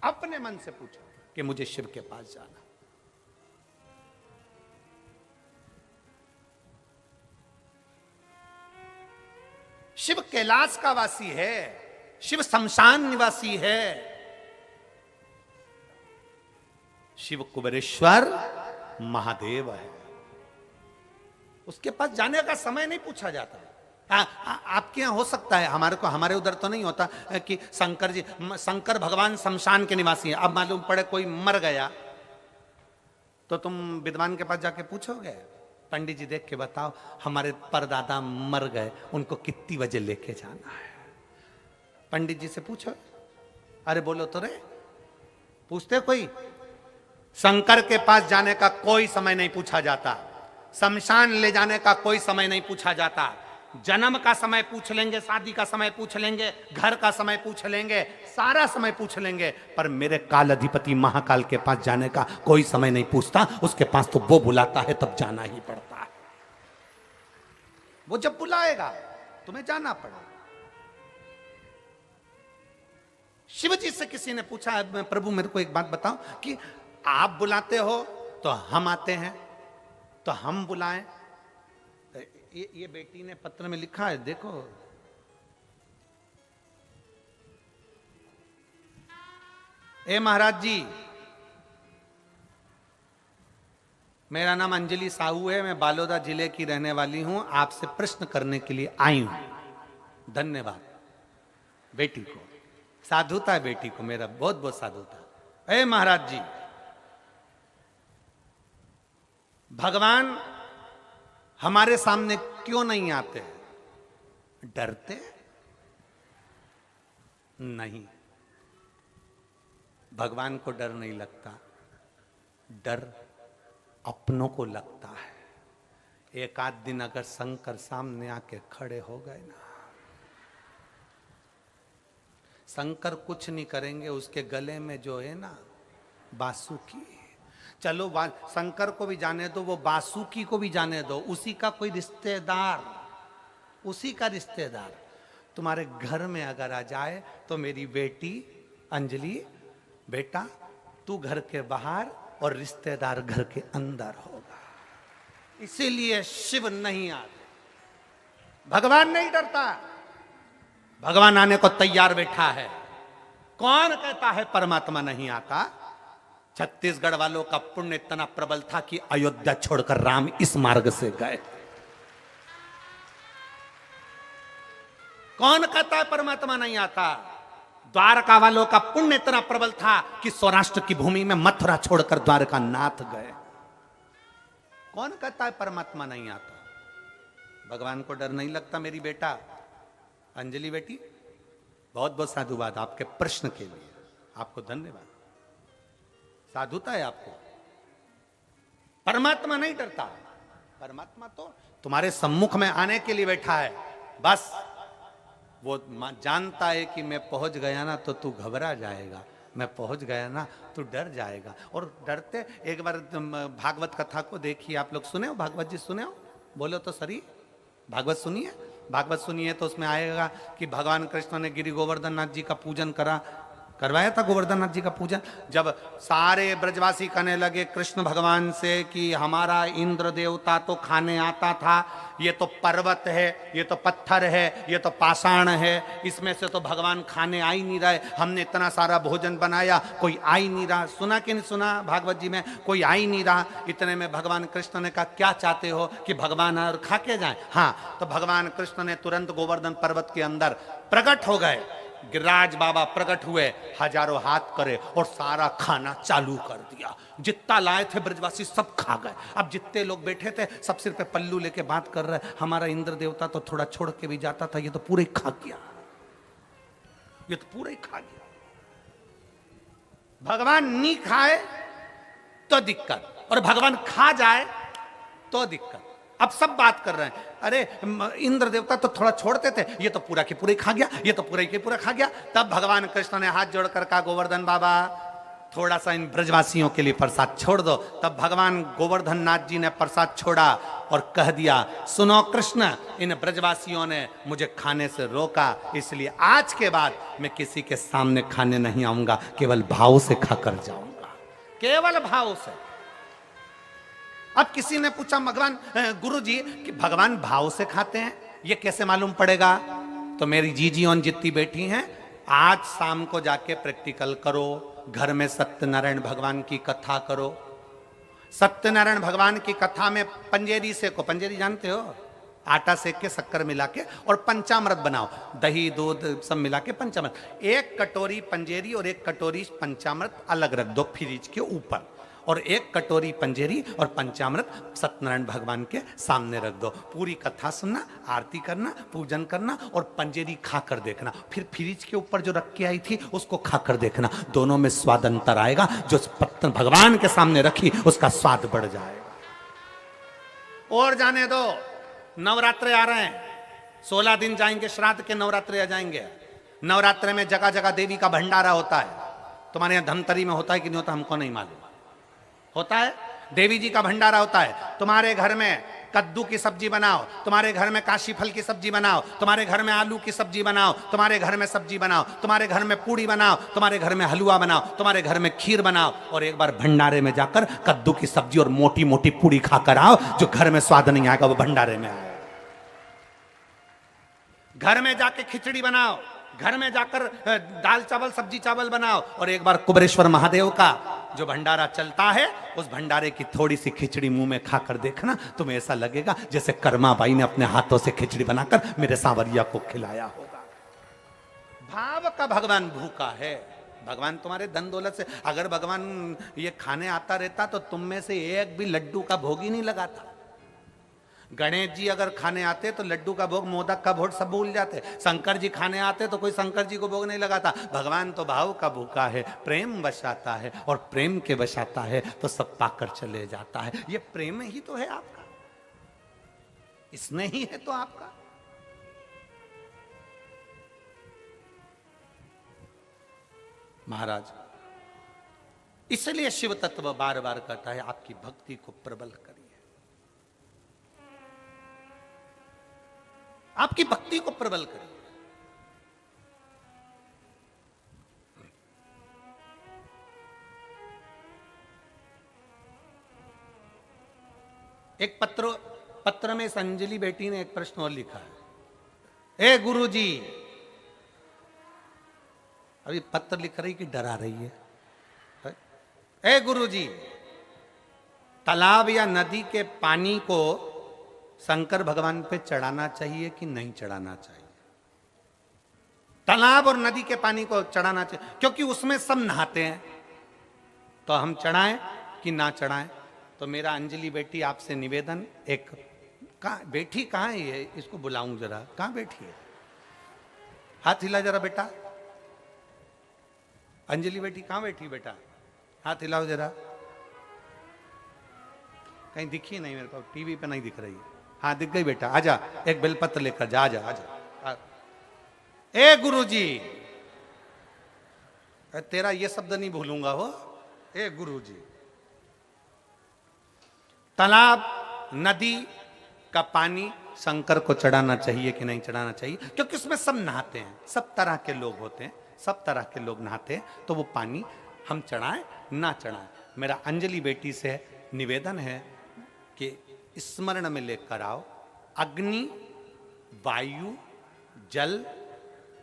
अपने मन से पूछो कि मुझे शिव के पास जाना। शिव कैलाश का वासी है, शिव शमशान निवासी है, शिव कुबेरेश्वर महादेव है। उसके पास जाने का समय नहीं पूछा जाता, आपके यहाँ हो सकता है, हमारे को, हमारे उधर तो नहीं होता कि शंकर जी, शंकर भगवान शमशान के निवासी हैं। अब मालूम पड़े कोई मर गया तो तुम विद्वान के पास जाके पूछोगे, पंडित जी देख के बताओ हमारे परदादा मर गए, उनको कितनी बजे लेके जाना है? पंडित जी से पूछो। अरे बोलो तो रे, पूछते कोई? शंकर के पास जाने का कोई समय नहीं पूछा जाता, शमशान ले जाने का कोई समय नहीं पूछा जाता। जन्म का समय पूछ लेंगे, शादी का समय पूछ लेंगे, घर का समय पूछ लेंगे, सारा समय पूछ लेंगे, पर मेरे काल अधिपति महाकाल के पास जाने का कोई समय नहीं पूछता। उसके पास तो वो बुलाता है तब जाना ही पड़ता है। वो जब बुलाएगा तुम्हें जाना पड़ेगा। शिव जी से किसी ने पूछा, प्रभु मेरे को एक बात बताओ कि आप बुलाते हो तो हम आते हैं, तो हम बुलाएं? ये बेटी ने पत्र में लिखा है, देखो। ए महाराज जी, मेरा नाम अंजलि साहू है, मैं बालोदा जिले की रहने वाली हूं, आपसे प्रश्न करने के लिए आई हूं। धन्यवाद बेटी को, साधुता है बेटी को, मेरा बहुत बहुत साधुता। ए महाराज जी, भगवान हमारे सामने क्यों नहीं आते? डरते नहीं, भगवान को डर नहीं लगता, डर अपनों को लगता है। एक आध दिन अगर शंकर सामने आके खड़े हो गए ना, शंकर कुछ नहीं करेंगे, उसके गले में जो है ना बासुकी, चलो शंकर को भी जाने दो, वो बासुकी को भी जाने दो, उसी का कोई रिश्तेदार, उसी का रिश्तेदार तुम्हारे घर में अगर आ जाए तो मेरी बेटी अंजलि, बेटा तू घर के बाहर और रिश्तेदार घर के अंदर होगा। इसीलिए शिव नहीं आते, भगवान नहीं डरता, भगवान आने को तैयार बैठा है। कौन कहता है परमात्मा नहीं आता? छत्तीसगढ़ वालों का पुण्य इतना प्रबल था कि अयोध्या छोड़कर राम इस मार्ग से गए। कौन कहता है परमात्मा नहीं आता? द्वारका वालों का पुण्य इतना प्रबल था कि सौराष्ट्र की भूमि में मथुरा छोड़कर द्वारका नाथ गए। कौन कहता है परमात्मा नहीं आता? भगवान को डर नहीं लगता मेरी बेटा अंजलि बेटी। बहुत बहुत साधुवाद आपके प्रश्न के लिए, आपको धन्यवाद, साधुता है आपको। परमात्मा नहीं डरता, परमात्मा तो तुम्हारे सम्मुख में आने के लिए बैठा है। बस वो जानता है कि मैं पहुंच गया ना तो तू घबरा जाएगा, मैं पहुंच गया ना तू डर जाएगा। और डरते, एक बार भागवत कथा को देखिए, आप लोग सुने हो? भागवत जी सुने हो? बोलो तो सही, भागवत सुनिए, भागवत सुनिए तो उसमें आएगा कि भगवान कृष्ण ने गिरि गोवर्धन नाथ जी का पूजन करवाया था, गोवर्धन नाथ जी का पूजन। जब सारे ब्रजवासी कहने लगे कृष्ण भगवान से कि हमारा इंद्र देवता तो खाने आता था, ये तो पर्वत है, ये तो पत्थर है, ये तो पाषाण है, इसमें से तो भगवान खाने आ ही नहीं रहे, हमने इतना सारा भोजन बनाया कोई आ ही नहीं रहा। सुना कि नहीं सुना भागवत जी में? कोई आ ही नहीं रहा। इतने में भगवान कृष्ण ने कहा क्या चाहते हो कि भगवान और खा के जाए? हाँ, तो भगवान कृष्ण ने तुरंत गोवर्धन पर्वत के अंदर प्रकट हो गए, गिरिराज बाबा प्रकट हुए, हजारों हाथ करे और सारा खाना चालू कर दिया। जितना लाए थे ब्रजवासी सब खा गए। अब जितने लोग बैठे थे सब सिर पे पल्लू लेके बात कर रहे, हमारा इंद्र देवता तो थोड़ा छोड़ के भी जाता था, ये तो पूरे खा गया, ये तो पूरे खा गया। भगवान नहीं खाए तो दिक्कत, और भगवान खा जाए तो दिक्कत। अब सब बात कर रहे हैं, अरे इंद्र देवता तो थोड़ा छोड़ते थे, ये तो पूरा के पूरा खा गया, ये तो पूरा के पूरा खा गया। तब भगवान कृष्ण ने हाथ जोड़कर कहा गोवर्धन बाबा थोड़ा सा इन ब्रजवासियों के लिए प्रसाद छोड़ दो। तब भगवान गोवर्धन नाथ जी ने प्रसाद छोड़ा और कह दिया सुनो कृष्ण, इन ब्रजवासियों ने मुझे खाने से रोका, इसलिए आज के बाद मैं किसी के सामने खाने नहीं आऊंगा, केवल भाव से खाकर जाऊंगा, केवल भाव से। अब किसी ने पूछा भगवान गुरु जी कि भगवान भाव से खाते हैं, ये कैसे मालूम पड़ेगा? तो मेरी जीजी और जितनी बैठी हैं, आज शाम को जाके प्रैक्टिकल करो, घर में सत्यनारायण भगवान की कथा करो। सत्यनारायण भगवान की कथा में पंजेरी से को, पंजेरी जानते हो? आटा सेक के शक्कर मिला के और पंचामृत बनाओ, दही दूध सब मिला के पंचामृत। एक कटोरी पंजेरी और एक कटोरी पंचामृत अलग रख दो फ्रिज के ऊपर, और एक कटोरी पंजेरी और पंचामृत सत्यनारायण भगवान के सामने रख दो। पूरी कथा सुनना, आरती करना, पूजन करना और पंजेरी खाकर देखना। फिर फ्रिज के ऊपर जो रख के आई थी उसको खाकर देखना, दोनों में स्वाद अंतर आएगा। जो पत्तन भगवान के सामने रखी उसका स्वाद बढ़ जाएगा। और जाने दो, नवरात्रे आ रहे हैं, 16 दिन जाएंगे, श्राद्ध के नवरात्रे आ जाएंगे। नवरात्रे में जगह जगह देवी का भंडारा होता है। तुम्हारे यहाँ धमतरी में होता है कि नहीं होता हमको नहीं मालूम, होता है। देवी जी का भंडारा होता है। तुम्हारे घर में कद्दू की सब्जी बनाओ, तुम्हारे घर में काशी फल की सब्जी बनाओ, तुम्हारे घर में आलू की सब्जी बनाओ, तुम्हारे घर में सब्जी बनाओ, तुम्हारे घर में पूड़ी बनाओ, तुम्हारे घर में हलवा बनाओ, तुम्हारे घर में खीर बनाओ, और एक बार भंडारे में जाकर कद्दू की सब्जी और मोटी मोटी पूड़ी खाकर आओ। जो घर में स्वाद नहीं आएगा वो भंडारे में आएगा। घर में जाके खिचड़ी बनाओ, घर में जाकर दाल चावल सब्जी चावल बनाओ, और एक बार कुबेरेश्वर महादेव का जो भंडारा चलता है उस भंडारे की थोड़ी सी खिचड़ी मुंह में खाकर देखना, तुम्हें ऐसा लगेगा जैसे कर्मा बाई ने अपने हाथों से खिचड़ी बनाकर मेरे सांवरिया को खिलाया होगा। भाव का भगवान भूखा है। भगवान तुम्हारे धन दौलत से, अगर भगवान ये खाने आता रहता तो तुम में से एक भी लड्डू का भोग ही नहीं लगाता। गणेश जी अगर खाने आते तो लड्डू का भोग, मोदक का भोग सब भूल जाते। शंकर जी खाने आते तो कोई शंकर जी को भोग नहीं लगाता। भगवान तो भाव का भूखा है, प्रेम बसाता है, और प्रेम के बसाता है तो सब पाकर चले जाता है। ये प्रेम ही तो है आपका, इसने ही है तो आपका। महाराज इसलिए शिव तत्व बार बार कहता है आपकी भक्ति को प्रबल करिए, आपकी भक्ति को प्रबल करिए। एक पत्र में संजलि बेटी ने एक प्रश्न और लिखा है। ए गुरुजी, अभी पत्र लिख रही कि डरा रही है। ए गुरुजी, तालाब या नदी के पानी को शंकर भगवान पे चढ़ाना चाहिए कि नहीं चढ़ाना चाहिए? तालाब और नदी के पानी को चढ़ाना चाहिए क्योंकि उसमें सब नहाते हैं, तो हम चढ़ाएं कि ना चढ़ाएं? तो मेरा अंजलि बेटी आपसे निवेदन, एक बेटी कहाँ है ये, इसको बुलाऊं जरा, कहाँ बैठी है? हाथ हिला जरा बेटा। अंजलि बेटी कहाँ बैठी बेटा? हाथ हिलाओ जरा। कहीं दिखी नहीं मेरे को, टीवी पे नहीं दिख रही है। हाँ दिख गई बेटा, आजा, एक बेलपत्र लेकर जा, आजा आजा। ए गुरुजी, तेरा ये शब्द नहीं भूलूंगा हो। ए गुरुजी, तालाब नदी का पानी शंकर को चढ़ाना चाहिए कि नहीं चढ़ाना चाहिए? क्योंकि उसमें सब नहाते हैं, सब तरह के लोग होते हैं, सब तरह के लोग नहाते हैं, तो वो पानी हम चढ़ाएं ना चढ़ाएं? मेरा अंजलि बेटी से निवेदन है कि स्मरण में लेकर आओ, अग्नि, वायु, जल,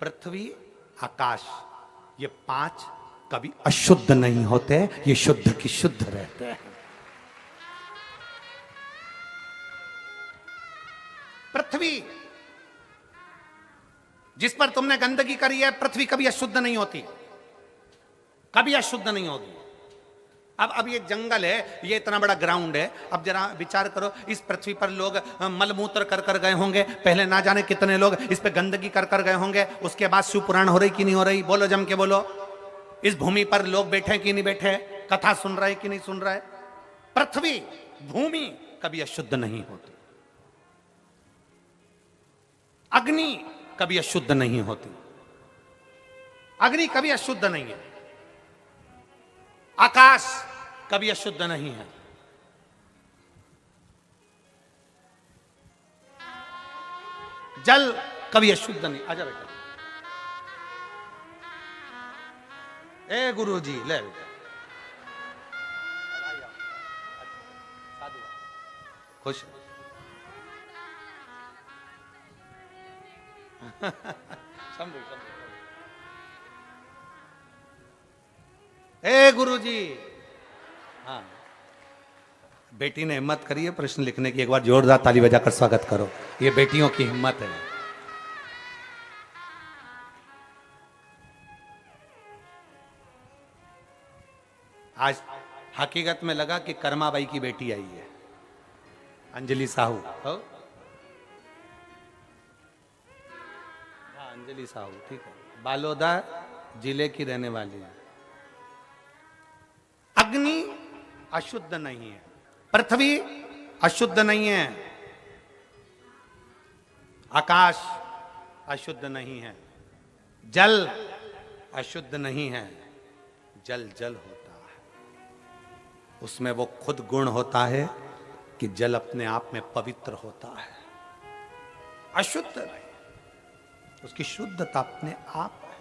पृथ्वी, आकाश, ये 5 कभी अशुद्ध नहीं होते, ये शुद्ध की शुद्ध रहते हैं। पृथ्वी जिस पर तुमने गंदगी करी है, पृथ्वी कभी अशुद्ध नहीं होती, कभी अशुद्ध नहीं होगी। अब ये जंगल है, ये इतना बड़ा ग्राउंड है। अब जरा विचार करो, इस पृथ्वी पर लोग मलमूत्र कर कर गए होंगे, पहले ना जाने कितने लोग इस पे गंदगी कर कर गए होंगे, उसके बाद शिव पुराण हो रही कि नहीं हो रही? बोलो जम के बोलो। इस भूमि पर लोग बैठे कि नहीं बैठे, कथा सुन रहे कि नहीं सुन रहे? पृथ्वी, भूमि कभी अशुद्ध नहीं होती, अग्नि कभी अशुद्ध नहीं होती, अग्नि कभी अशुद्ध नहीं है, आकाश कभी अशुद्ध नहीं है, जल कभी अशुद्ध नहीं। आजा बेटा, ए गुरुजी ले बेटा, खुश समझो। ए गुरुजी, हाँ बेटी ने हिम्मत करी है प्रश्न लिखने की, एक बार जोरदार ताली बजाकर स्वागत करो। ये बेटियों की हिम्मत है। आज हकीकत में लगा कि कर्माबाई की बेटी आई है, अंजलि साहू। हो? हाँ, अंजलि साहू, ठीक है। बालोदा जिले की रहने वाली है। अग्नि अशुद्ध नहीं है, पृथ्वी अशुद्ध नहीं है, आकाश अशुद्ध नहीं है, जल अशुद्ध नहीं है। जल जल होता है, उसमें वो खुद गुण होता है कि जल अपने आप में पवित्र होता है, अशुद्ध नहीं। उसकी शुद्धता अपने आप है,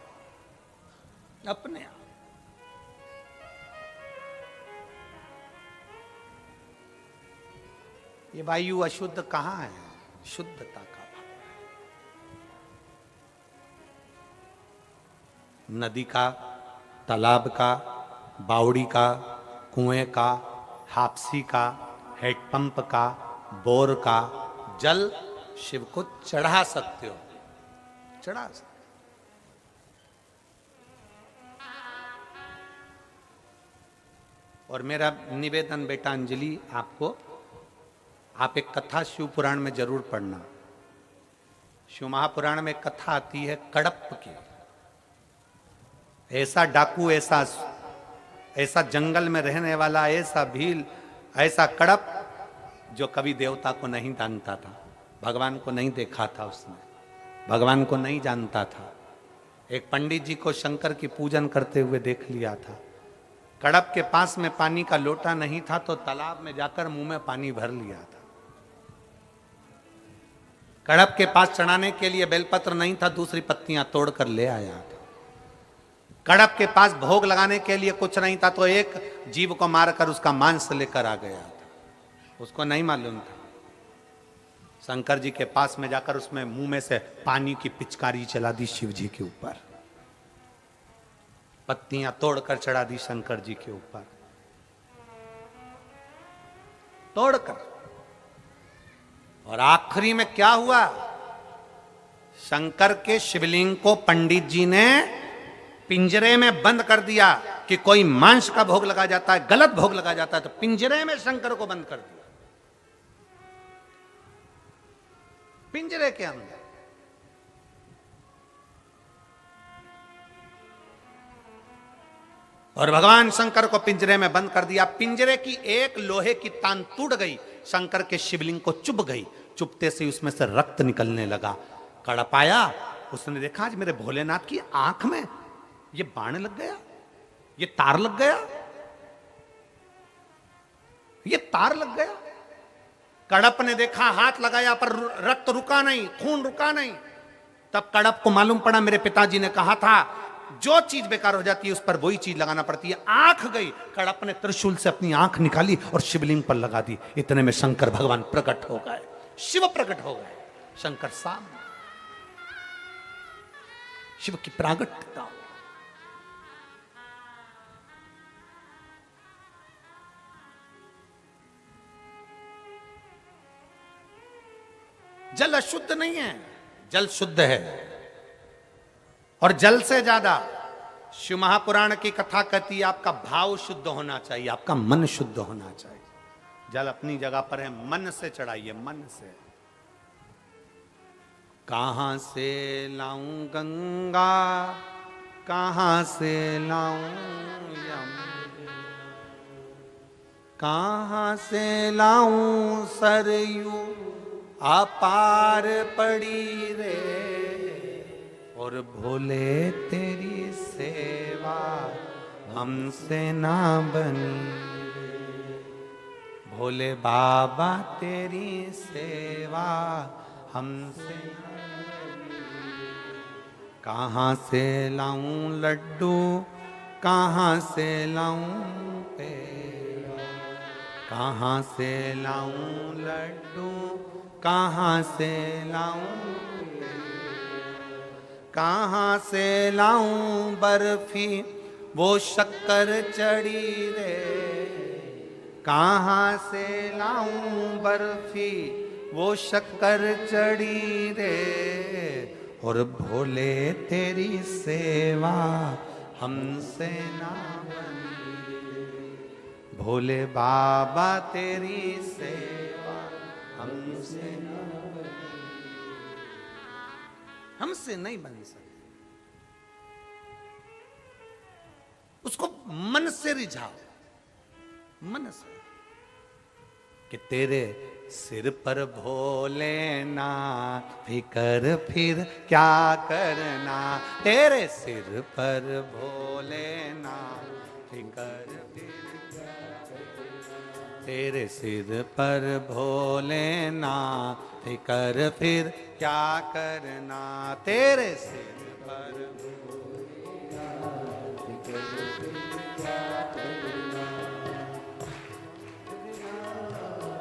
अपने आप। ये वायु अशुद्ध कहां है? शुद्धता का भाव है। नदी का, तालाब का, बावड़ी का, कुएं का, हापसी का, हेडपंप का, बोर का जल शिव को चढ़ा सकते हो, चढ़ा सकते। और मेरा निवेदन बेटा अंजलि आपको, आप एक कथा शिव पुराण में जरूर पढ़ना। शिव महापुराण में कथा आती है कड़प की। ऐसा डाकू, ऐसा जंगल में रहने वाला, ऐसा भील, ऐसा कड़प जो कभी देवता को नहीं जानता था, भगवान को नहीं देखा था, उसने भगवान को नहीं जानता था। एक पंडित जी को शंकर की पूजन करते हुए देख लिया था। कड़प के पास में पानी का लोटा नहीं था तो तालाब में जाकर मुंह में पानी भर लिया था। कड़प के पास चढ़ाने के लिए बेलपत्र नहीं था, दूसरी पत्तियां तोड़कर ले आया था। कड़प के पास भोग लगाने के लिए कुछ नहीं था तो एक जीव को मारकर उसका मांस लेकर आ गया था। उसको नहीं मालूम था। शंकर जी के पास में जाकर उसमें मुंह में से पानी की पिचकारी चला दी शिव जी के ऊपर, पत्तियां तोड़कर चढ़ा दी शंकर जी के ऊपर, तोड़कर। और आखिरी में क्या हुआ? शंकर के शिवलिंग को पंडित जी ने पिंजरे में बंद कर दिया कि कोई मांस का भोग लगा जाता है, गलत भोग लगा जाता है, तो पिंजरे में शंकर को बंद कर दिया, पिंजरे के अंदर। और भगवान शंकर को पिंजरे में बंद कर दिया। पिंजरे की एक लोहे की तान टूट गई, शंकर के शिवलिंग को चुभ गई। चुभते से उसमें से रक्त निकलने लगा। कड़प आया, उसने देखा आज मेरे भोलेनाथ की आंख में ये बाण लग गया, ये तार लग गया, ये तार लग गया। कड़प ने देखा, हाथ लगाया पर रक्त रुका नहीं, खून रुका नहीं। तब कड़प को मालूम पड़ा मेरे पिताजी ने कहा था जो चीज बेकार हो जाती है उस पर वही चीज लगाना पड़ती है। आंख गई, कड़प ने त्रिशूल से अपनी आंख निकाली और शिवलिंग पर लगा दी। इतने में शंकर भगवान प्रकट हो गए, शिव प्रकट हो गए। शंकर सामने, शिव की प्रागट्यता। जल अशुद्ध नहीं है, जल शुद्ध है। और जल से ज्यादा शिव महापुराण की कथा कहती है आपका भाव शुद्ध होना चाहिए, आपका मन शुद्ध होना चाहिए। जल अपनी जगह पर है, मन से चढ़ाइए, मन से। कहां से लाऊं गंगा, कहां से लाऊं यमुना, कहां से लाऊं सरयू अपार पड़ी रे। और भोले तेरी सेवा हमसे ना बनी रे। भोले बाबा तेरी सेवा हमसे ना बनी। कहाँ से लाऊं लड्डू, कहाँ से लाऊं पेड़ा, कहाँ से लाऊं लड्डू, कहाँ से लाऊं, कहाँ से लाऊं बर्फी वो शक्कर चढ़ी रे। कहाँ से लाऊं बर्फी वो शक्कर चढ़ी रे, और भोले तेरी सेवा हमसे ना बनी, भोले बाबा तेरी सेवा हमसे ना बनी, हमसे नहीं बन सकती। उसको मन से रिझाओ, मन से, कि तेरे सिर पर भोलेनाथ फिकर फिर क्या करना, तेरे सिर पर भोलेनाथ फिकर फिर क्या करना, तेरे सिर पर भोलेनाथ फिकर फिर क्या करना, तेरे सिर पर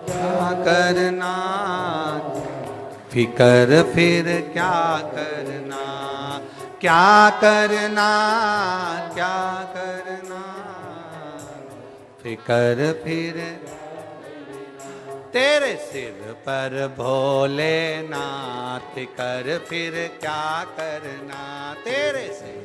क्या करना, फिकर फिर क्या करना, क्या करना, क्या करना, फिकर फिर तेरे सिर पर भोलेनाथ फिकर फिर क्या करना, तेरे सिर।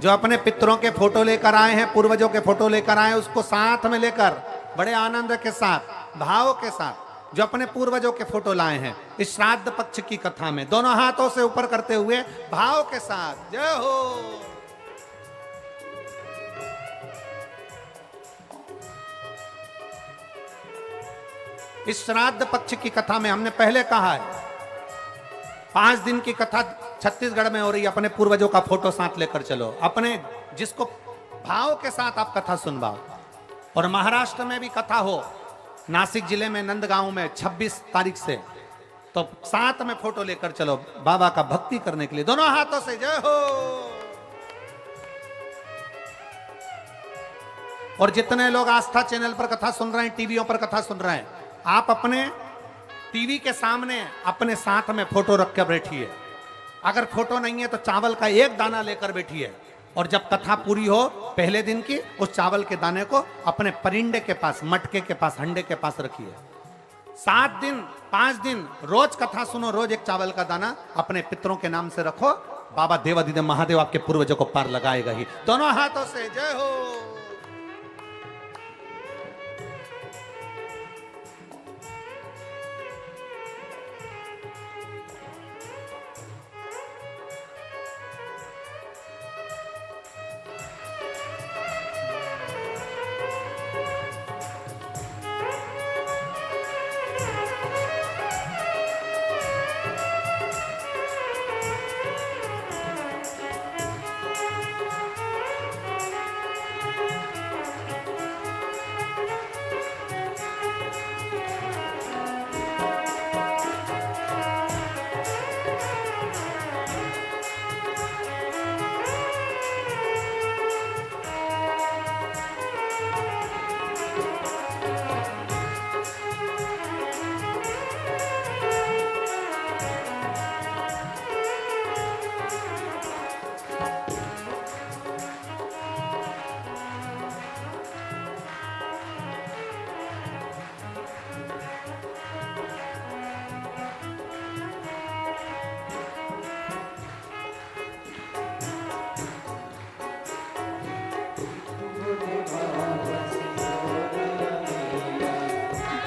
जो अपने पितरों के फोटो लेकर आए हैं, पूर्वजों के फोटो लेकर आए हैं, उसको साथ में लेकर बड़े आनंद के साथ, भाव के साथ, जो अपने पूर्वजों के फोटो लाए हैं इस श्राद्ध पक्ष की कथा में, दोनों हाथों से ऊपर करते हुए भाव के साथ, जय हो। इस श्राद्ध पक्ष की कथा में हमने पहले कहा है 5 दिन की कथा छत्तीसगढ़ में हो रही है, अपने पूर्वजों का फोटो साथ लेकर चलो, अपने जिसको भाव के साथ आप कथा सुनवाओ। और महाराष्ट्र में भी कथा हो, नासिक जिले में नंदगांव में 26 तारीख से, तो साथ में फोटो लेकर चलो बाबा का भक्ति करने के लिए, दोनों हाथों से जय हो। और जितने लोग आस्था चैनल पर कथा सुन रहे हैं, टीवियों पर कथा सुन रहे हैं, आप अपने टीवी के सामने अपने साथ में फोटो रखकर बैठिए। अगर फोटो नहीं है तो चावल का एक दाना लेकर बैठिए, और जब कथा पूरी हो पहले दिन की, उस चावल के दाने को अपने परिंदे के पास, मटके के पास, हंडे के पास रखिए। 7 दिन 5 दिन रोज कथा सुनो, रोज एक चावल का दाना अपने पितरों के नाम से रखो, बाबा देवादिदेव महादेव आपके पूर्वजों को पार लगाएगा ही। दोनों हाथों से जय हो।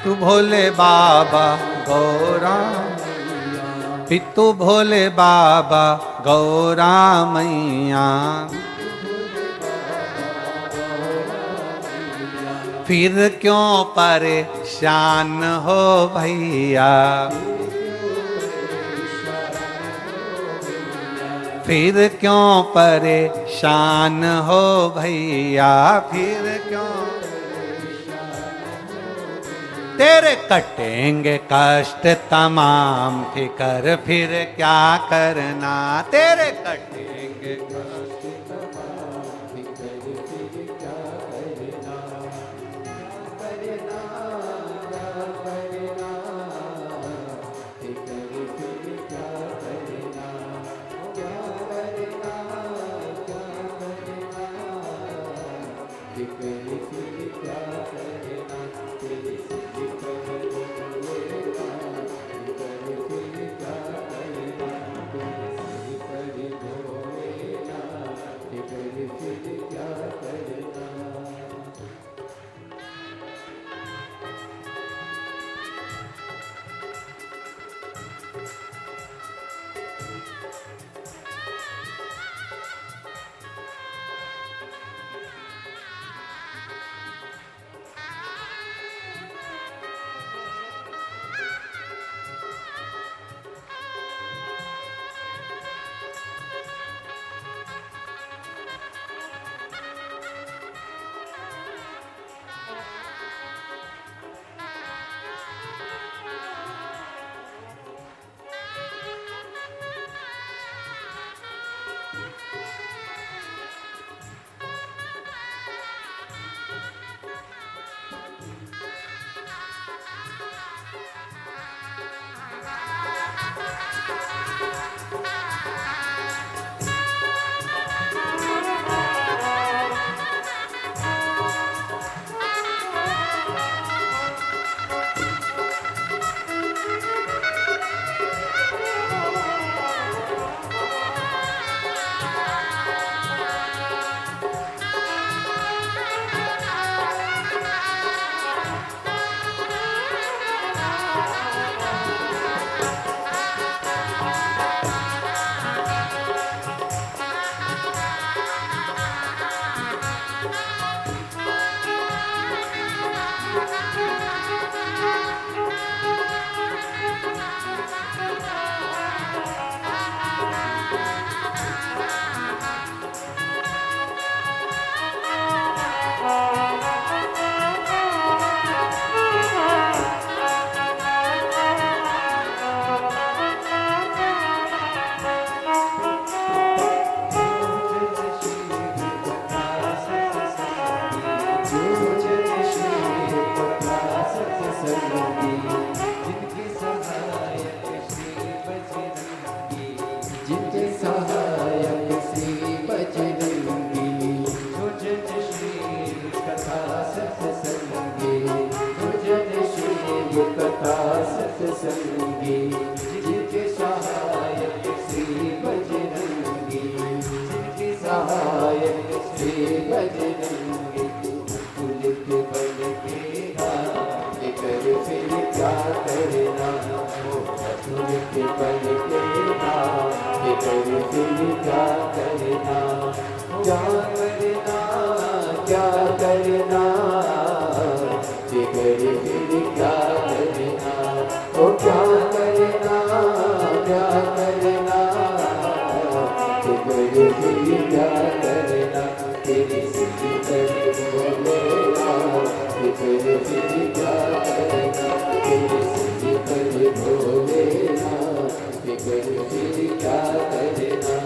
तू भोले बाबा गौरा, पितु भोले बाबा गौरा मैया, फिर क्यों परेशान हो भैया, फिर क्यों परेशान हो भैया, फिर क्यों, तेरे कटेंगे कष्ट तमाम, फिकर फिर क्या करना, तेरे कटेंगे कष्ट तमाम, फिकर फिर क्या करना, फिकर फिर क्या करना, क्या करना, क्या करना, फिकर फिर जिनके कथा सत्संगी, जिनके सहायक श्री बजरंगी, जिनके सहायक श्री बजरंगी। फूल के बल के हाथ कर फिर क्या करना, फूल के बल के हाथ कर फिर क्या करना, क्या करना क्या करना, फिर क्या करना, ओ क्या करना क्या करना, फिर क्या करना, तेरी सिद्धि कर बोलेगा, फिर क्या करना, तेरी सिद्धि कर बोलेगा, फिर क्या करना।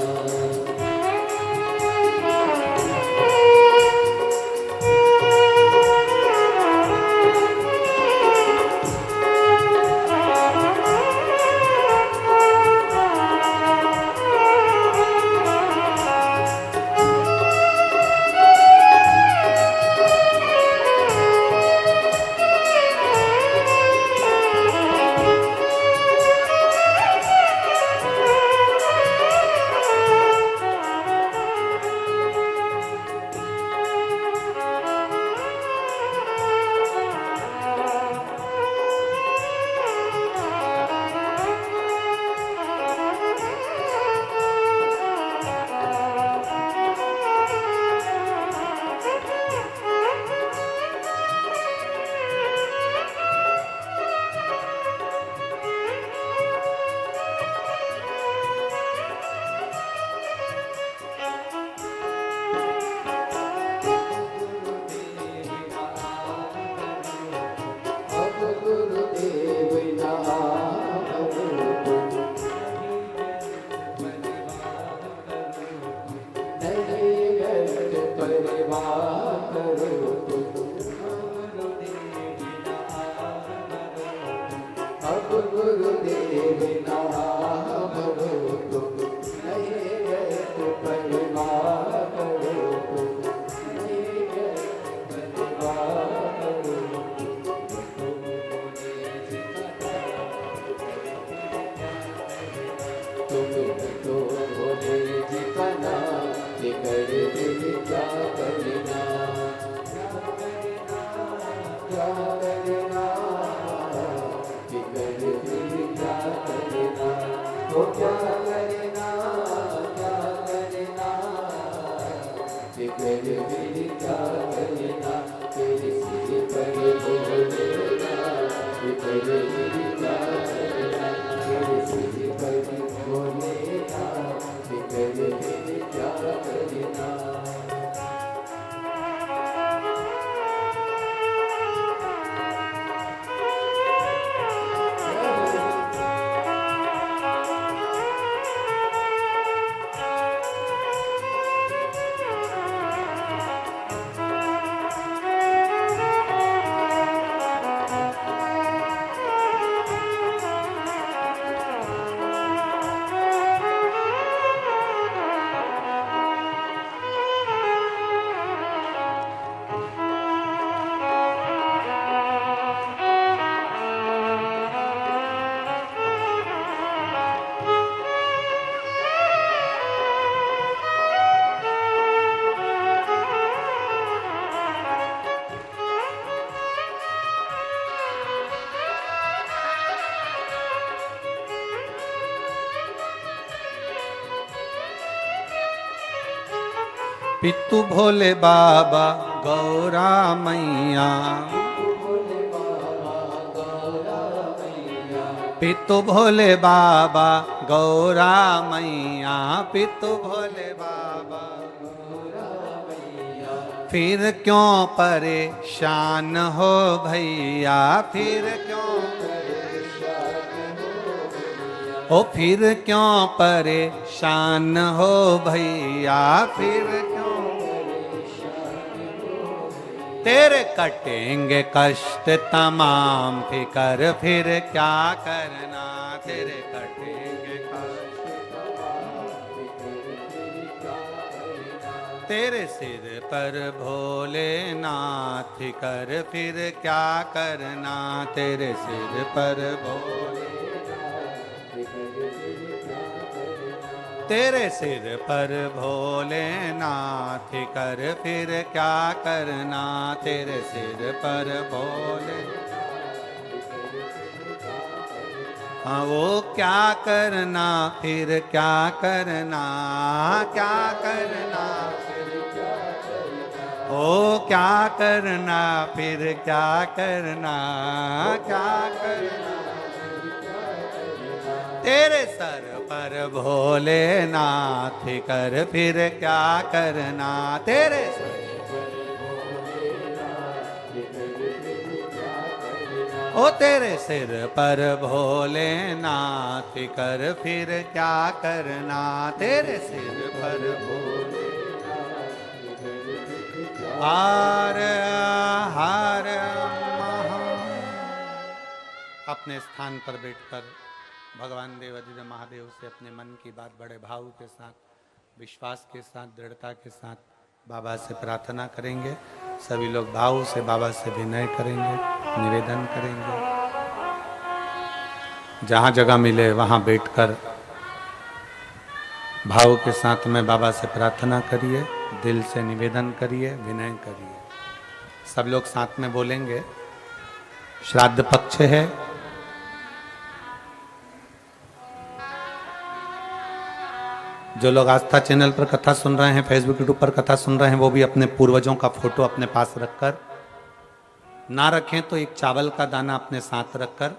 पितु भोले बाबा गौरा मैया, पितु भोले बाबा गौरा मैया, पितु भोले बाबा गौरा मैया। फिर क्यों परेशान हो भैया, फिर क्यों परेशान हो भैया, ओ फिर क्यों परेशान हो भैया, फिर क्यों तेरे कटेंगे कष्ट तमाम, फिकर फिर क्या करना, तेरे कटेंगे कष्ट तमाम, फिकर फिर क्या करना, तेरे सिर पर भोलेनाथ कर फिर क्या करना, तेरे सिर पर भोले, तेरे सिर पर भोलेनाथ कर फिर क्या करना, तेरे सिर पर भोले, हाँ वो क्या करना फिर क्या करना, क्या करना ओ क्या करना फिर क्या करना, क्या करना तेरे सर पर भोलेनाथ कर फिर क्या करना, तेरे सर ओ तेरे सिर पर भोलेनाथ कर फिर क्या करना, तेरे सिर पर भोले हर हर महा। अपने स्थान पर बैठकर भगवान देवाधिदेव महादेव से अपने मन की बात बड़े भाव के साथ, विश्वास के साथ, दृढ़ता के साथ बाबा से प्रार्थना करेंगे। सभी लोग भाव से बाबा से विनय करेंगे, निवेदन करेंगे। जहाँ जगह मिले वहाँ बैठकर भाव के साथ में बाबा से प्रार्थना करिए, दिल से निवेदन करिए, विनय करिए। सब लोग साथ में बोलेंगे। श्राद्ध पक्ष है, जो लोग आस्था चैनल पर कथा सुन रहे हैं, फेसबुक यूट्यूब पर कथा सुन रहे हैं, वो भी अपने पूर्वजों का फोटो अपने पास रखकर, ना रखें तो एक चावल का दाना अपने साथ रखकर,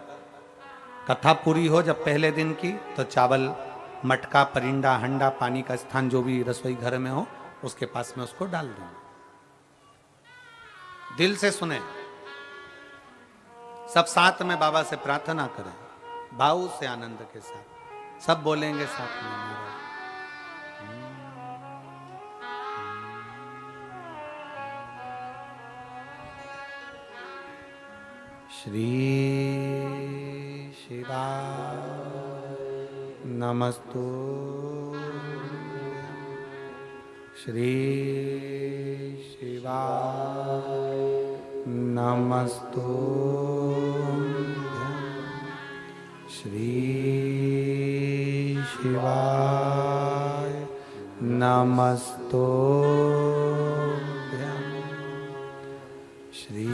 कथा पूरी हो जब पहले दिन की तो चावल, मटका, परिंडा, हंडा, पानी का स्थान जो भी रसोई घर में हो उसके पास में उसको डाल दें। दिल से सुने, सब साथ में बाबा से प्रार्थना करें, भाव से, आनंद के साथ। सब बोलेंगे साथ में महाराज। श्री शिवाय नमस्तु, श्री शिवाय नमस्तु, श्री शिवाय नमस्तु, श्री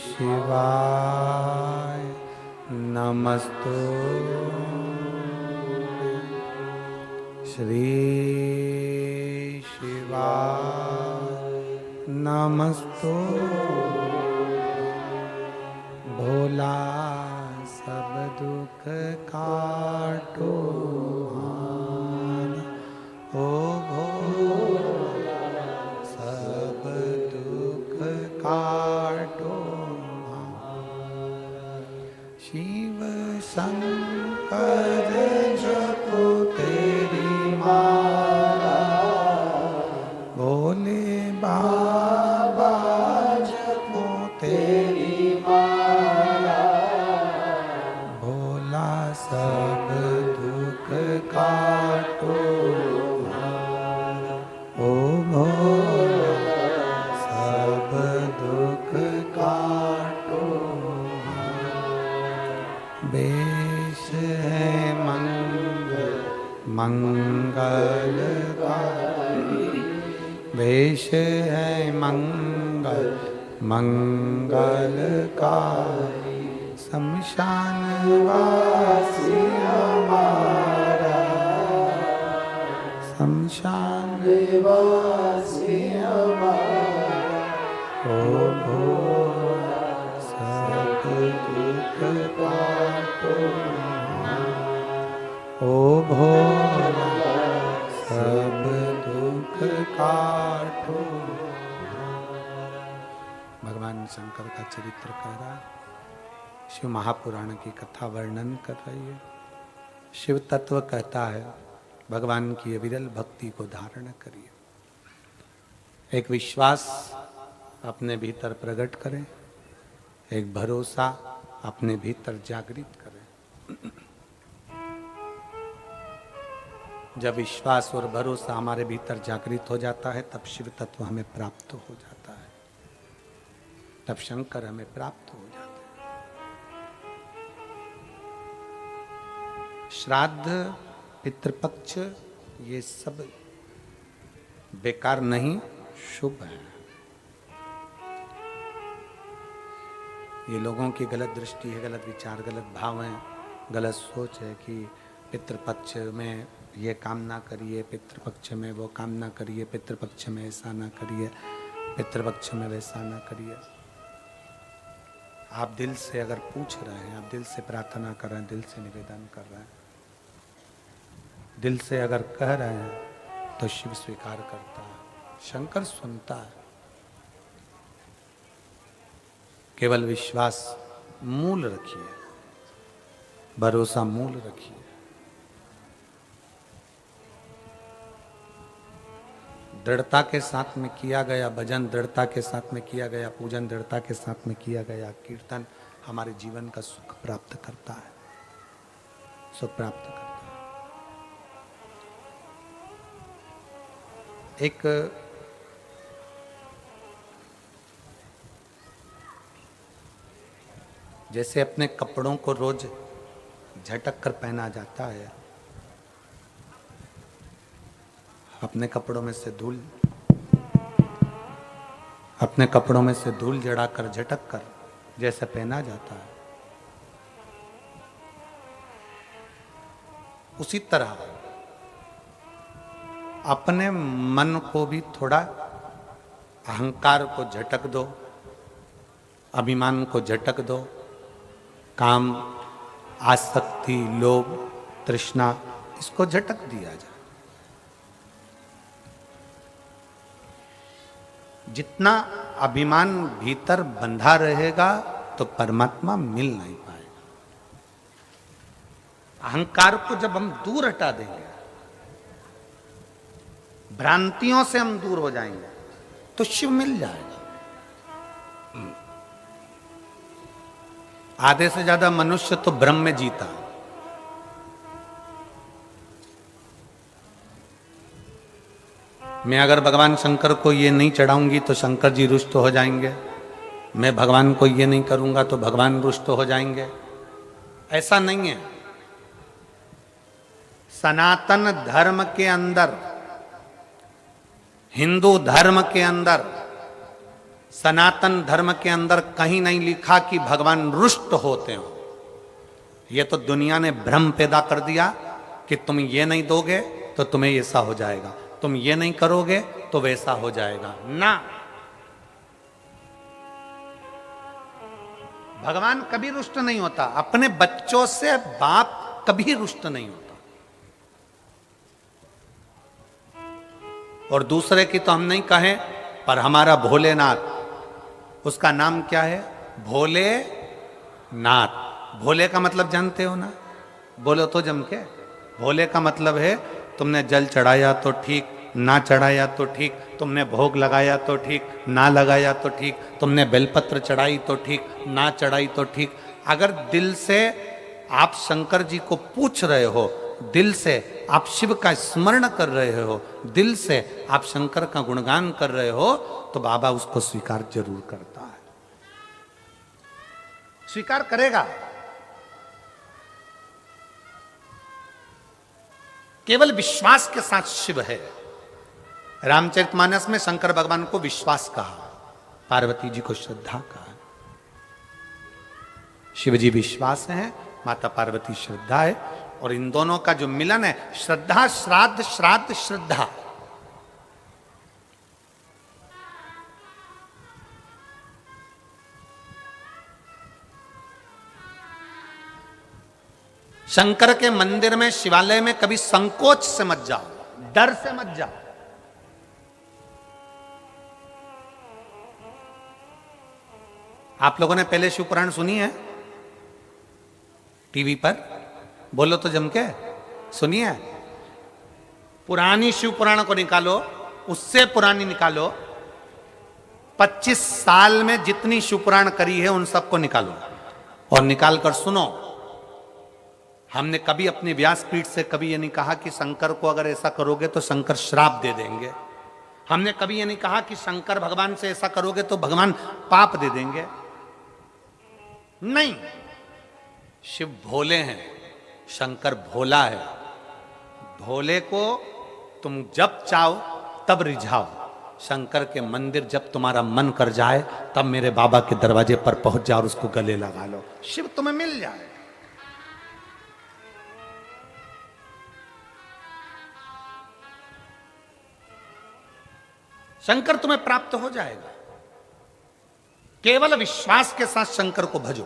शिवाय नमस्तु, श्री शिवाय नमस्तु। भोला सब दुख काटो हारा, ओ भोला सब दुख काटो हारा। शिव शंकर जपो तेरी माला, भोले बाबा जपो तेरी माला, भोला सब दुख काटो हारा, ओ भोला सब दुख काटो हारा। वेश है मंगलकारी, वेश है मंगलकारी, शमशान वासी हमारा, शमशान वासी हमारा, ओ भोला सब दुख काटो हारा, ओ भोला सब दुख काटो। भगवान शंकर का चरित्र कह रहा है, शिव महापुराण की कथा वर्णन कर रही है। शिव तत्व कहता है भगवान की अविरल भक्ति को धारण करिए, एक विश्वास अपने भीतर प्रकट करें, एक भरोसा अपने भीतर जागृत करें। जब विश्वास और भरोसा हमारे भीतर जागृत हो जाता है तब शिव तत्व हमें प्राप्त हो जाता है, तब शंकर हमें प्राप्त हो जाता है। श्राद्ध, पितृपक्ष ये सब बेकार नहीं, शुभ है। ये लोगों की गलत दृष्टि है, गलत विचार, गलत भाव है, गलत सोच है कि पितृपक्ष में ये काम ना करिए, पितृपक्ष में वो काम ना करिए, पितृपक्ष में ऐसा ना करिए, पितृपक्ष में वैसा ना करिए। आप दिल से अगर पूछ रहे हैं, आप दिल से प्रार्थना कर रहे हैं, दिल से निवेदन कर रहे हैं, दिल से अगर कह रहे हैं तो शिव स्वीकार करता है, शंकर सुनता है। केवल विश्वास मूल रखिए, भरोसा मूल रखिए। दृढ़ता के साथ में किया गया भजन, दृढ़ता के साथ में किया गया पूजन, दृढ़ता के साथ में किया गया कीर्तन हमारे जीवन का सुख प्राप्त करता है, सुख प्राप्त करता है। एक जैसे अपने कपड़ों को रोज झटक कर पहना जाता है, अपने कपड़ों में से धूल जड़ाकर झटक कर जैसे पहना जाता है, उसी तरह अपने मन को भी थोड़ा अहंकार को झटक दो, अभिमान को झटक दो, काम, आसक्ति, लोभ, तृष्णा, इसको झटक दिया जाए। जितना अभिमान भीतर बंधा रहेगा तो परमात्मा मिल नहीं पाएगा। अहंकार को जब हम दूर हटा देंगे, भ्रांतियों से हम दूर हो जाएंगे तो शिव मिल जाएगा। आधे से ज्यादा मनुष्य तो भ्रम में जीता। मैं अगर भगवान शंकर को ये नहीं चढ़ाऊंगी तो शंकर जी रुष्ट हो जाएंगे, मैं भगवान को ये नहीं करूंगा तो भगवान रुष्ट हो जाएंगे, ऐसा नहीं है। सनातन धर्म के अंदर, हिंदू धर्म के अंदर, सनातन धर्म के अंदर कहीं नहीं लिखा कि भगवान रुष्ट होते हो। यह तो दुनिया ने भ्रम पैदा कर दिया कि तुम ये नहीं दोगे तो तुम्हें ऐसा हो जाएगा, तुम ये नहीं करोगे तो वैसा हो जाएगा। ना, भगवान कभी रुष्ट नहीं होता। अपने बच्चों से बाप कभी रुष्ट नहीं होता। और दूसरे की तो हम नहीं कहें, पर हमारा भोलेनाथ, उसका नाम क्या है? भोलेनाथ। भोले का मतलब जानते हो ना? बोलो तो जम के। भोले का मतलब है तुमने जल चढ़ाया तो ठीक, ना चढ़ाया तो ठीक, तुमने भोग लगाया तो ठीक, ना लगाया तो ठीक, तुमने बेलपत्र चढ़ाई तो ठीक, ना चढ़ाई तो ठीक। अगर दिल से आप शंकर जी को पूछ रहे हो, दिल से आप शिव का स्मरण कर रहे हो, दिल से आप शंकर का गुणगान कर रहे हो, तो बाबा उसको स्वीकार जरूर करता है, स्वीकार करेगा। केवल विश्वास के साथ शिव है। रामचरितमानस में शंकर भगवान को विश्वास कहा, पार्वती जी को श्रद्धा कहा। शिव जी विश्वास है, माता पार्वती श्रद्धा है, और इन दोनों का जो मिलन है, श्रद्धा श्राद्ध, श्राद्ध श्रद्धा। शंकर के मंदिर में, शिवालय में कभी संकोच से मत जाओ, डर से मत जाओ। आप लोगों ने पहले शिव पुराण सुनी है टीवी पर? बोलो तो जम के, सुनिए। पुरानी शिव पुराण को निकालो, उससे पुरानी निकालो, 25 साल में जितनी शिव पुराण करी है उन सबको निकालो और निकाल कर सुनो। हमने कभी अपनी व्यासपीठ से कभी ये नहीं कहा कि शंकर को अगर ऐसा करोगे तो शंकर श्राप दे देंगे। हमने कभी ये नहीं कहा कि शंकर भगवान से ऐसा करोगे तो भगवान पाप दे देंगे। नहीं, शिव भोले हैं, शंकर भोला है। भोले को तुम जब चाहो तब रिझाओ, शंकर के मंदिर जब तुम्हारा मन कर जाए तब मेरे बाबा के दरवाजे पर पहुंच जाओ और उसको गले लगा लो, शिव तुम्हें मिल जाए। शंकर तुम्हें प्राप्त हो जाएगा। केवल विश्वास के साथ शंकर को भजो,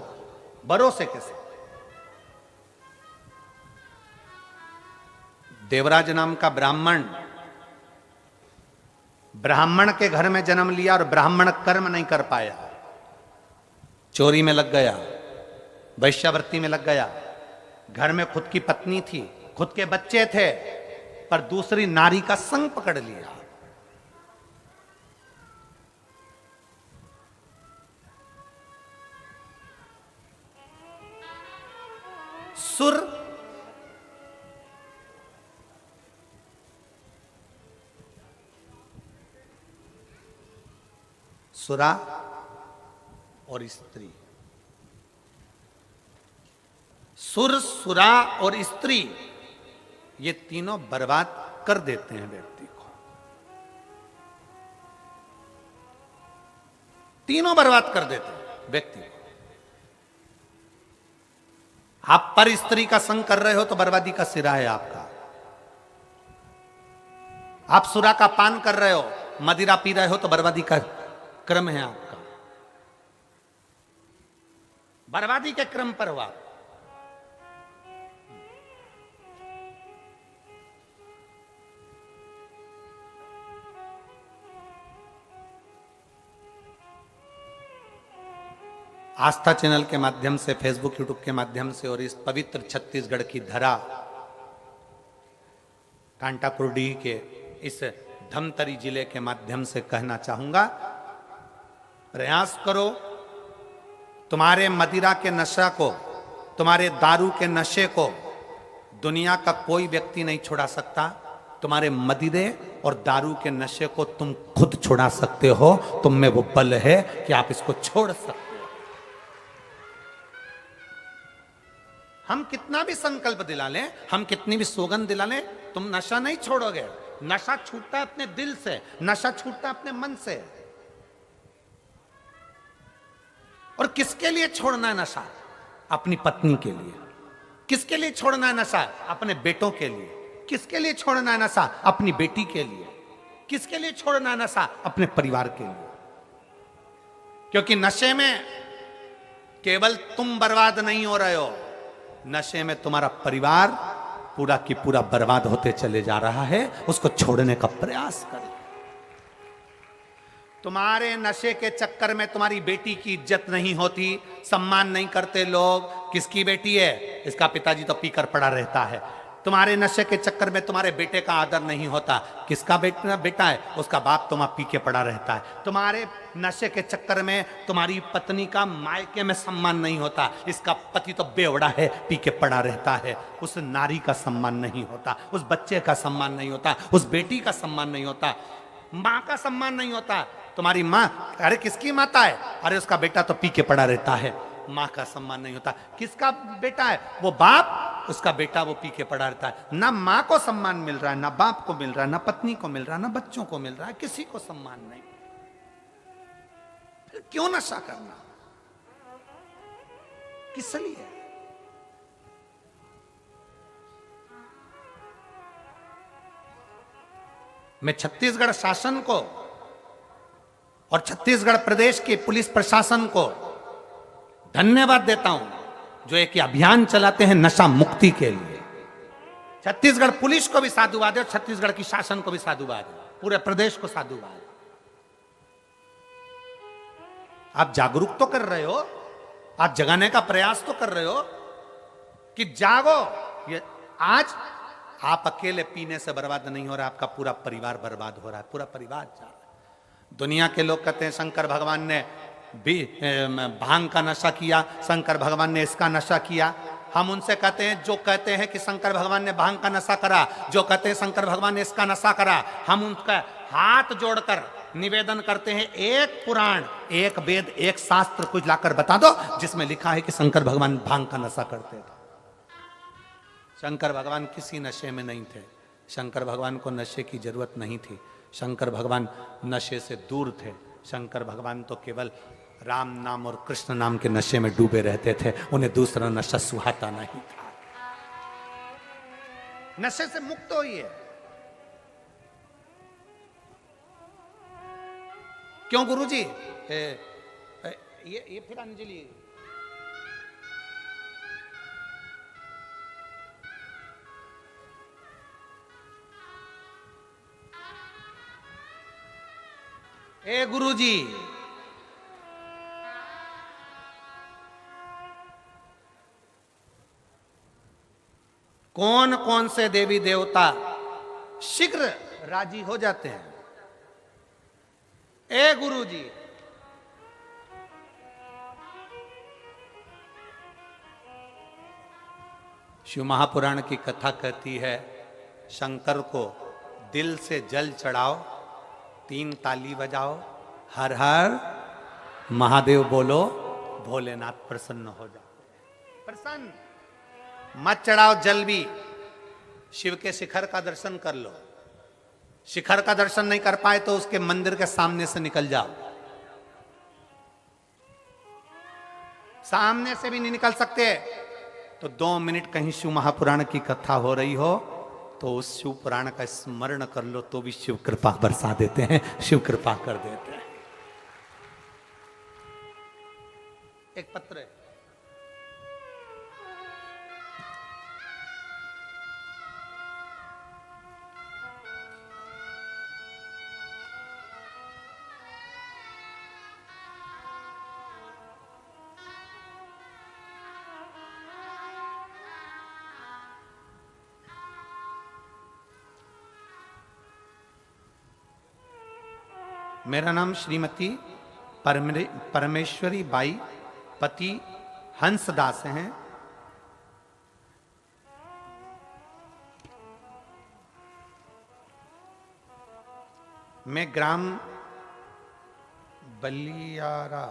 भरोसे के साथ। देवराज नाम का ब्राह्मण के घर में जन्म लिया और ब्राह्मण कर्म नहीं कर पाया, चोरी में लग गया, वैश्यावृत्ति में लग गया। घर में खुद की पत्नी थी, खुद के बच्चे थे, पर दूसरी नारी का संग पकड़ लिया। सुर सुरा और स्त्री, सुर, सुरा और स्त्री, ये तीनों बर्बाद कर देते हैं व्यक्ति को। तीनों बर्बाद कर देते हैं व्यक्ति को। आप पर स्त्री का संग कर रहे हो तो बर्बादी का सिरा है आपका। आप सुरा का पान कर रहे हो, मदिरा पी रहे हो तो बर्बादी का क्रम है आपका, बर्बादी के क्रम पर हुआ। आस्था चैनल के माध्यम से, फेसबुक यूट्यूब के माध्यम से और इस पवित्र छत्तीसगढ़ की धरा, कांटाकुरडी के इस धमतरी जिले के माध्यम से कहना चाहूंगा, प्रयास करो तुम्हारे मदिरा के नशा को, तुम्हारे दारू के नशे को दुनिया का कोई व्यक्ति नहीं छुड़ा सकता। तुम्हारे मदिरे और दारू के नशे को तुम खुद छुड़ा सकते हो। तुम में वो बल है कि आप इसको छोड़ सकते हो। हम कितना भी संकल्प दिला लें, हम कितनी भी सौगंध दिला लें, तुम नशा नहीं छोड़ोगे। नशा छूटता है अपने दिल से, नशा छूटता है अपने मन से। और किसके लिए छोड़ना है नशा? अपनी पत्नी के लिए। किसके लिए छोड़ना है नशा? अपने बेटों के लिए। किसके लिए छोड़ना है नशा? अपनी बेटी के लिए। किसके लिए छोड़ना है नशा? अपने परिवार के लिए। क्योंकि नशे में केवल तुम बर्बाद नहीं हो रहे हो, नशे में तुम्हारा परिवार पूरा की पूरा बर्बाद होते चले जा रहा है। उसको छोड़ने का प्रयास करो। तुम्हारे नशे के चक्कर में तुम्हारी बेटी की इज्जत नहीं होती, सम्मान नहीं करते लोग। किसकी बेटी है? इसका पिताजी तो पीकर पड़ा रहता है। तुम्हारे नशे के चक्कर में तुम्हारे बेटे का आदर नहीं होता। किसका बेटा है? उसका बाप तो वहां पी के पड़ा रहता है। तुम्हारे नशे के चक्कर में तुम्हारी पत्नी का मायके में सम्मान नहीं होता। इसका पति तो बेवड़ा है, पी के पड़ा रहता है। उस नारी का सम्मान नहीं होता, उस बच्चे का सम्मान नहीं होता, उस बेटी का सम्मान नहीं होता, माँ का सम्मान नहीं होता। तुम्हारी माँ, अरे किसकी माता है? अरे उसका बेटा तो पी के पड़ा रहता है। माँ का सम्मान नहीं होता। किसका बेटा है? वो बाप, उसका बेटा वो पी के पड़ा रहता है। ना माँ को सम्मान मिल रहा है, ना बाप को मिल रहा है, ना पत्नी को मिल रहा है, ना बच्चों को मिल रहा है, किसी को सम्मान नहीं। फिर क्यों नशा करना? किस लिए? मैं छत्तीसगढ़ शासन को और छत्तीसगढ़ प्रदेश के पुलिस प्रशासन को धन्यवाद देता हूं जो एक अभियान चलाते हैं नशा मुक्ति के लिए। छत्तीसगढ़ पुलिस को भी साधुवाद है और छत्तीसगढ़ की शासन को भी साधुवाद है, पूरे प्रदेश को साधुवाद है। आप जागरूक तो कर रहे हो, आप जगाने का प्रयास तो कर रहे हो कि जागो। ये आज आप अकेले पीने से बर्बाद नहीं हो रहा, आपका पूरा परिवार बर्बाद हो रहा है, पूरा परिवार जा रहा है। दुनिया के लोग कहते हैं शंकर भगवान ने भी भांग का नशा किया, शंकर भगवान ने इसका नशा किया। हम उनसे कहते हैं, जो कहते हैं कि शंकर भगवान ने भांग का नशा करा, जो कहते हैं शंकर भगवान ने इसका नशा करा, हम उनका हाथ जोड़कर निवेदन करते हैं, एक पुराण, एक वेद, एक शास्त्र कुछ लाकर बता दो जिसमें लिखा है कि शंकर भगवान भांग का नशा करते थे। शंकर भगवान किसी नशे में नहीं थे। शंकर भगवान को नशे की जरूरत नहीं थी। शंकर भगवान नशे से दूर थे। शंकर भगवान तो केवल राम नाम और कृष्ण नाम के नशे में डूबे रहते थे। उन्हें दूसरा नशा सुहाता नहीं था। नशे से मुक्त होइए। क्यों गुरुजी? ये फिर अंजलि, ए गुरुजी, कौन कौन से देवी देवता शीघ्र राजी हो जाते हैं? ए गुरुजी, शिव महापुराण की कथा कहती है, शंकर को दिल से जल चढ़ाओ, 3 ताली बजाओ, हर हर महादेव बोलो, भोलेनाथ प्रसन्न हो जाओ। प्रसन्न मत चढ़ाओ जल भी, शिव के शिखर का दर्शन कर लो। शिखर का दर्शन नहीं कर पाए तो उसके मंदिर के सामने से निकल जाओ। सामने से भी नहीं निकल सकते तो 2 मिनट कहीं शिव महापुराण की कथा हो रही हो तो उस शिव पुराण का स्मरण कर लो, तो भी शिव कृपा बरसा देते हैं, शिव कृपा कर देते हैं। एक पत्र है, मेरा नाम श्रीमती परमेश्वरी बाई, पति हंसदास हैं। मैं ग्राम बलियारा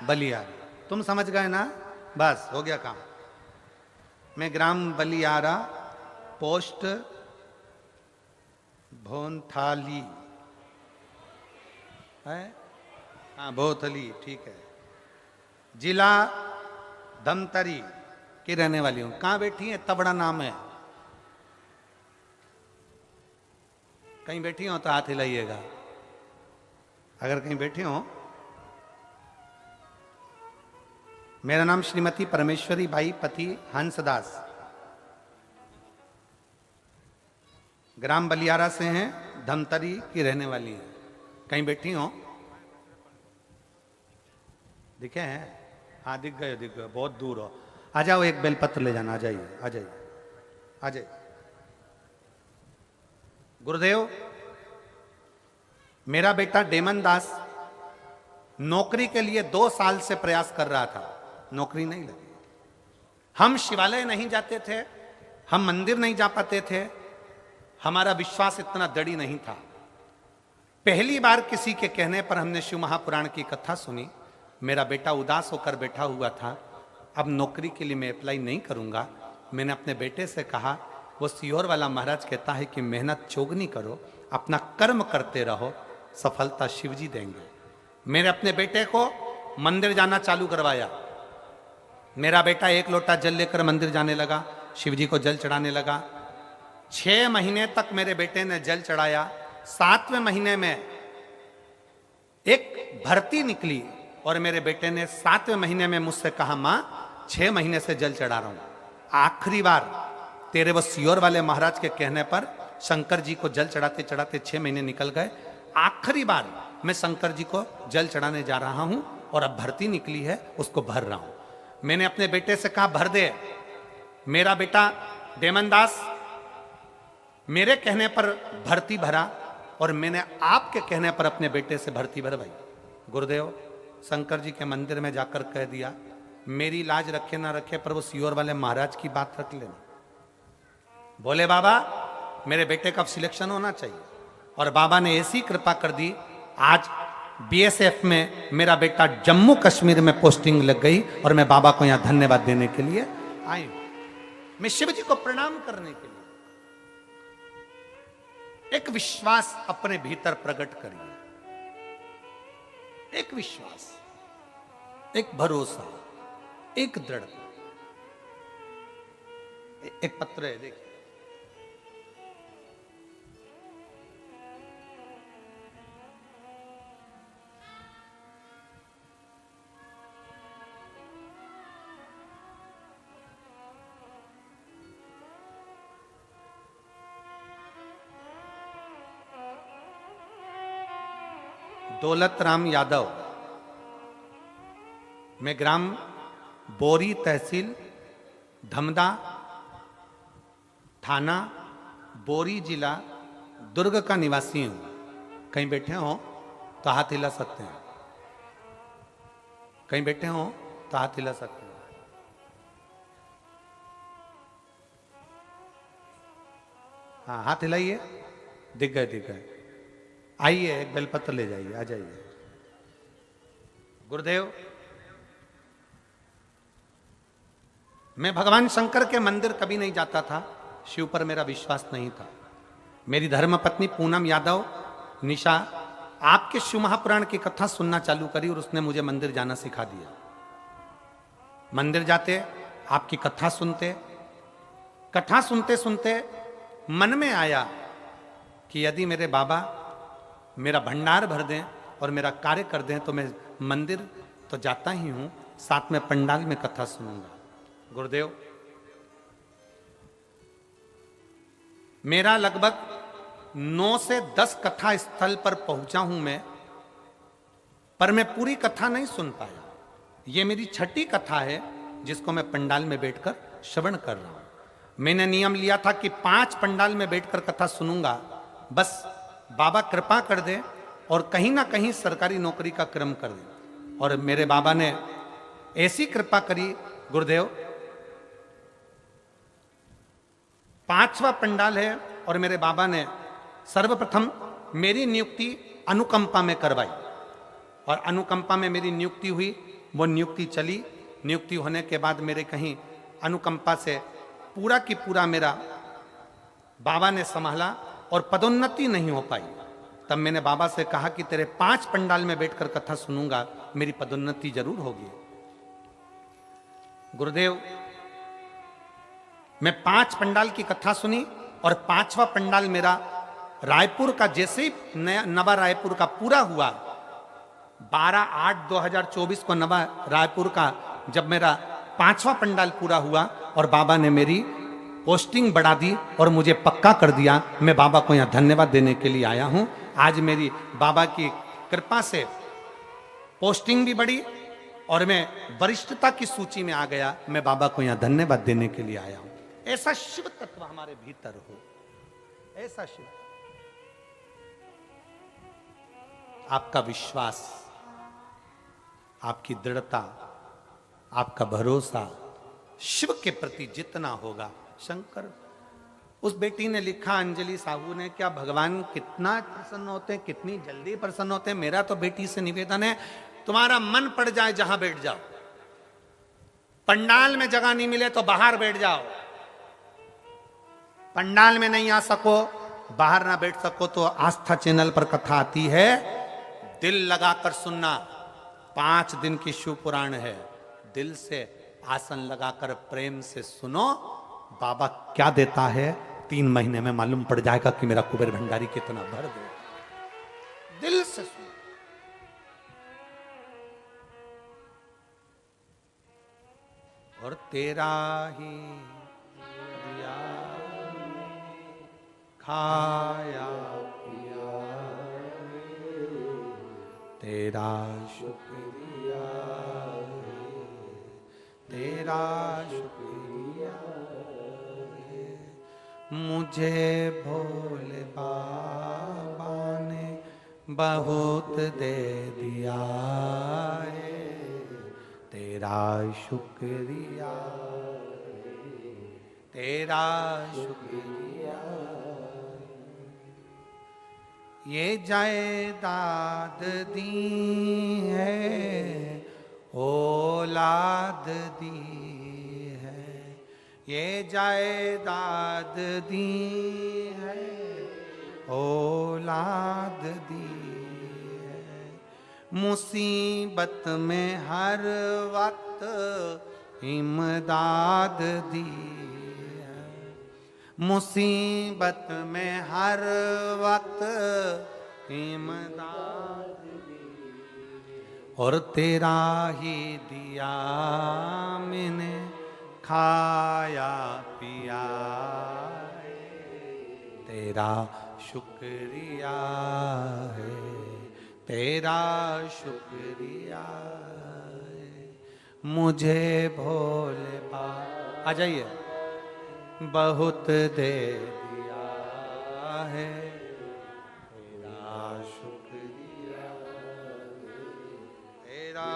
बलियारा, तुम समझ गए ना? बस हो गया काम। मैं ग्राम बलियारा, पोस्ट भोंथाली है, हाँ भोथली, ठीक है, जिला धमतरी की रहने वाली हूं। कहाँ बैठी है? तबड़ा नाम है। कहीं बैठी हो तो हाथ हिलाइएगा, अगर कहीं बैठी हो। मेरा नाम श्रीमती परमेश्वरी बाई, पति हंसदास, ग्राम बलियारा से हैं, धमतरी की रहने वाली हैं। कहीं बैठी हो? दिखे हैं? हाँ दिख गए, बहुत दूर हो। आ जाओ, एक बेलपत्र ले जाना। आ जाइए, आ जाइए, आ जाइए। गुरुदेव, मेरा बेटा डेमन दास नौकरी के लिए 2 साल से प्रयास कर रहा था, नौकरी नहीं लगी। हम शिवालय नहीं जाते थे, हम मंदिर नहीं जा पाते थे, हमारा विश्वास इतना दृढ़ नहीं था। पहली बार किसी के कहने पर हमने शिव महापुराण की कथा सुनी। मेरा बेटा उदास होकर बैठा हुआ था। अब नौकरी के लिए मैं अप्लाई नहीं करूंगा। मैंने अपने बेटे से कहा, वो सीहोर वाला महाराज कहता है कि मेहनत चौगनी करो, अपना कर्म करते रहो, सफलता शिवजी देंगे। मैंने अपने बेटे को मंदिर जाना चालू करवाया। मेरा बेटा 1 लोटा जल लेकर मंदिर जाने लगा, शिवजी को जल चढ़ाने लगा। 6 महीने तक मेरे बेटे ने जल चढ़ाया। 7वें महीने में एक भर्ती निकली और मेरे बेटे ने 7वें महीने में मुझसे कहा, मां 6 महीने से जल चढ़ा रहा हूं, आखिरी बार तेरे वो सियोर वाले महाराज के कहने पर शंकर जी को जल चढ़ाते चढ़ाते 6 महीने निकल गए। आखिरी बार मैं शंकर जी को जल चढ़ाने जा रहा हूं और अब भर्ती निकली है, उसको भर रहा हूं। मैंने अपने बेटे से कहा, भर दे। मेरा बेटा डेमन दास मेरे कहने पर भर्ती भरा और मैंने आपके कहने पर अपने बेटे से भर्ती भरवाई। गुरुदेव शंकर जी के मंदिर में जाकर कह दिया, मेरी लाज रखे ना रखे पर वो सीहोर वाले महाराज की बात रख लेना। बोले बाबा मेरे बेटे का सिलेक्शन होना चाहिए, और बाबा ने ऐसी कृपा कर दी, आज बीएसएफ में मेरा बेटा जम्मू कश्मीर में पोस्टिंग लग गई, और मैं बाबा को यहां धन्यवाद देने के लिए आई हूं, मैं शिव जी को प्रणाम करने के लिए। एक विश्वास अपने भीतर प्रकट करिए, एक विश्वास, एक भरोसा, एक दृढ़ता। एक पत्र है देखिए, दौलत राम यादव, मैं ग्राम बोरी, तहसील धमदा, थाना बोरी, जिला दुर्ग का निवासी हूं। कहीं बैठे हो तो हाथ हिला सकते हैं, कहीं बैठे हो तो हाथ हिला सकते हैं। हाँ हाथ हिलाइए, दिख गए दिख गए। आइए एक बेलपत्र ले जाइए, आ जाइए। गुरुदेव मैं भगवान शंकर के मंदिर कभी नहीं जाता था, शिव पर मेरा विश्वास नहीं था। मेरी धर्मपत्नी पूनम यादव निशा आपके शिव महापुराण की कथा सुनना चालू करी और उसने मुझे मंदिर जाना सिखा दिया। मंदिर जाते, आपकी कथा सुनते सुनते मन में आया कि यदि मेरे बाबा मेरा भंडार भर दें और मेरा कार्य कर दें तो मैं मंदिर तो जाता ही हूं, साथ में पंडाल में कथा सुनूंगा। गुरुदेव मेरा लगभग 9 से 10 कथा स्थल पर पहुंचा हूं मैं, पर मैं पूरी कथा नहीं सुन पाया। यह मेरी छठी कथा है जिसको मैं पंडाल में बैठकर श्रवण कर रहा हूं। मैंने नियम लिया था कि 5 पंडाल में बैठकर कथा सुनूंगा, बस बाबा कृपा कर दे और कहीं ना कहीं सरकारी नौकरी का क्रम कर दे। और मेरे बाबा ने ऐसी कृपा करी गुरुदेव, 5वां पंडाल है और मेरे बाबा ने सर्वप्रथम मेरी नियुक्ति अनुकंपा में करवाई, और अनुकंपा में मेरी नियुक्ति हुई। वो नियुक्ति चली, नियुक्ति होने के बाद मेरे कहीं अनुकंपा से पूरा की पूरा मेरा बाबा ने संभाला और पदोन्नति नहीं हो पाई। तब मैंने बाबा से कहा कि तेरे 5 पंडाल में बैठकर कथा सुनूंगा, मेरी पदोन्नति जरूर होगी। गुरुदेव मैं 5 पंडाल की कथा सुनी और 5वां पंडाल मेरा रायपुर का, जैसे ही नवा रायपुर का पूरा हुआ, 12/8/2024 को नवा रायपुर का जब मेरा 5वां पंडाल पूरा हुआ और बाबा ने मेरी पोस्टिंग बढ़ा दी और मुझे पक्का कर दिया, मैं बाबा को यहां धन्यवाद देने के लिए आया हूं। आज मेरी बाबा की कृपा से पोस्टिंग भी बढ़ी और मैं वरिष्ठता की सूची में आ गया। मैं बाबा को यहां धन्यवाद देने के लिए आया हूं। ऐसा शिव तत्व हमारे भीतर हो, ऐसा शिव। आपका विश्वास, आपकी दृढ़ता, आपका भरोसा शिव के प्रति जितना होगा, शंकर। उस बेटी ने लिखा, अंजलि साहू ने, क्या भगवान कितना प्रसन्न होते हैं, कितनी जल्दी प्रसन्न होते हैं। मेरा तो बेटी से निवेदन है, तुम्हारा मन पड़ जाए जहां बैठ जाओ, पंडाल में जगह नहीं मिले तो बाहर बैठ जाओ, पंडाल में नहीं आ सको, बाहर ना बैठ सको तो आस्था चैनल पर कथा आती है, दिल लगाकर सुनना। 5 दिन की शिव पुराण है, दिल से आसन लगाकर प्रेम से सुनो, बाबा क्या देता है 3 महीने में मालूम पड़ जाएगा कि मेरा कुबेर भंडारी कितना भर दे। दिल से सुनो। और तेरा ही दिया खाया पिया, तेरा शुक्रिया, तेरा शुक्रिया, मुझे भोले बाबा ने बहुत दे दिया है, तेरा शुक्रिया, तेरा शुक्रिया। ये जायदाद दी है, औलाद दी है, ये जायदाद दी है, औलाद दी है। मुसीबत में हर वक्त इमदाद दी है, मुसीबत में हर वक्त इमदाद दी। और तेरा ही दिया मैंने खाया पिया, तेरा शुक्रिया है, तेरा शुक्रिया है। मुझे भोले बाबा, आ जाइए, बहुत दे दिया है, तेरा शुक्रिया, तेरा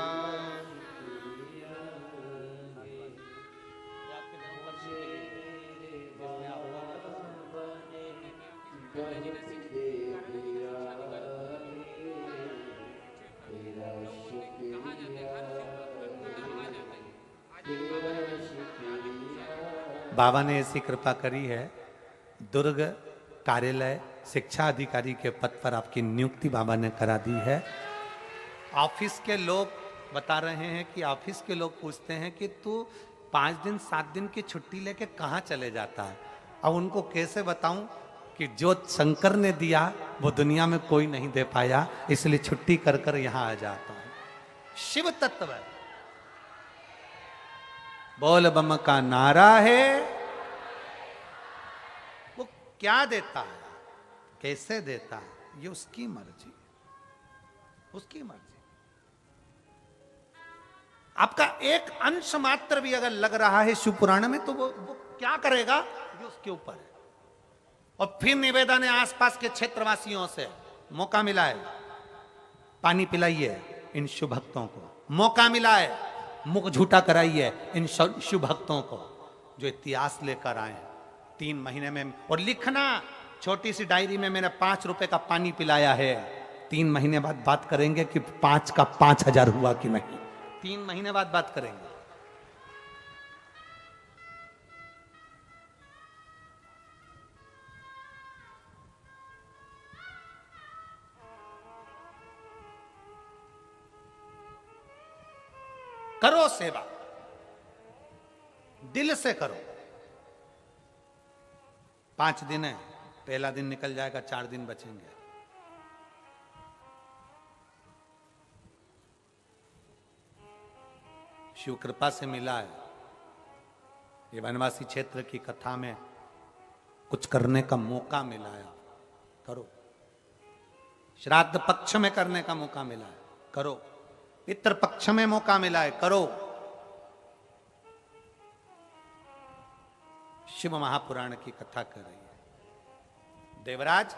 बाबा ने ऐसी कृपा करी है, दुर्ग कार्यालय शिक्षा अधिकारी के पद पर आपकी नियुक्ति बाबा ने करा दी है। ऑफिस के लोग बता रहे हैं कि ऑफिस के लोग पूछते हैं कि तू 5 दिन 7 दिन की छुट्टी लेके कहाँ चले जाता है। अब उनको कैसे बताऊं कि जो शंकर ने दिया वो दुनिया में कोई नहीं दे पाया, इसलिए छुट्टी कर कर यहाँ आ जाता हूं। शिव तत्व बोल बम का नारा है, वो क्या देता है, कैसे देता है, ये उसकी मर्जी, उसकी मर्जी। आपका एक अंश मात्र भी अगर लग रहा है शिव पुराण में तो वो क्या करेगा, ये उसके ऊपर है। और फिर निवेदन है आसपास के क्षेत्रवासियों से, मौका मिला है पानी पिलाइए इन शिव भक्तों को, मौका मिला है मुख झूठा कराइए इन शिव भक्तों को जो इतिहास लेकर आए 3 महीने में। और लिखना छोटी सी डायरी में, मैंने 5 रुपए का पानी पिलाया है। 3 महीने बाद बात करेंगे कि 5 का 5000 हुआ कि नहीं, 3 महीने बाद बात करेंगे। करो सेवा, दिल से करो। 5 दिन है, पहला दिन निकल जाएगा, 4 दिन बचेंगे। शिव कृपा से मिला है। ये वनवासी क्षेत्र की कथा में कुछ करने का मौका मिला है, करो। श्राद्ध पक्ष में करने का मौका मिला है, करो। पितृ पक्ष में मौका मिला है, करो। शिव महापुराण की कथा कर रही है। देवराज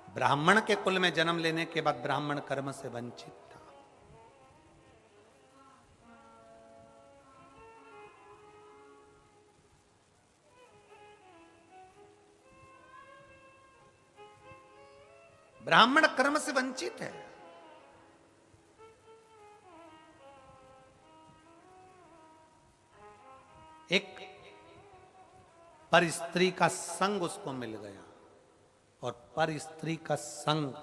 ब्राह्मण के कुल में जन्म लेने के बाद ब्राह्मण कर्म से वंचित था। ब्राह्मण कर्म से वंचित है। एक पर स्त्री का संग उसको मिल गया, और पर स्त्री का संग,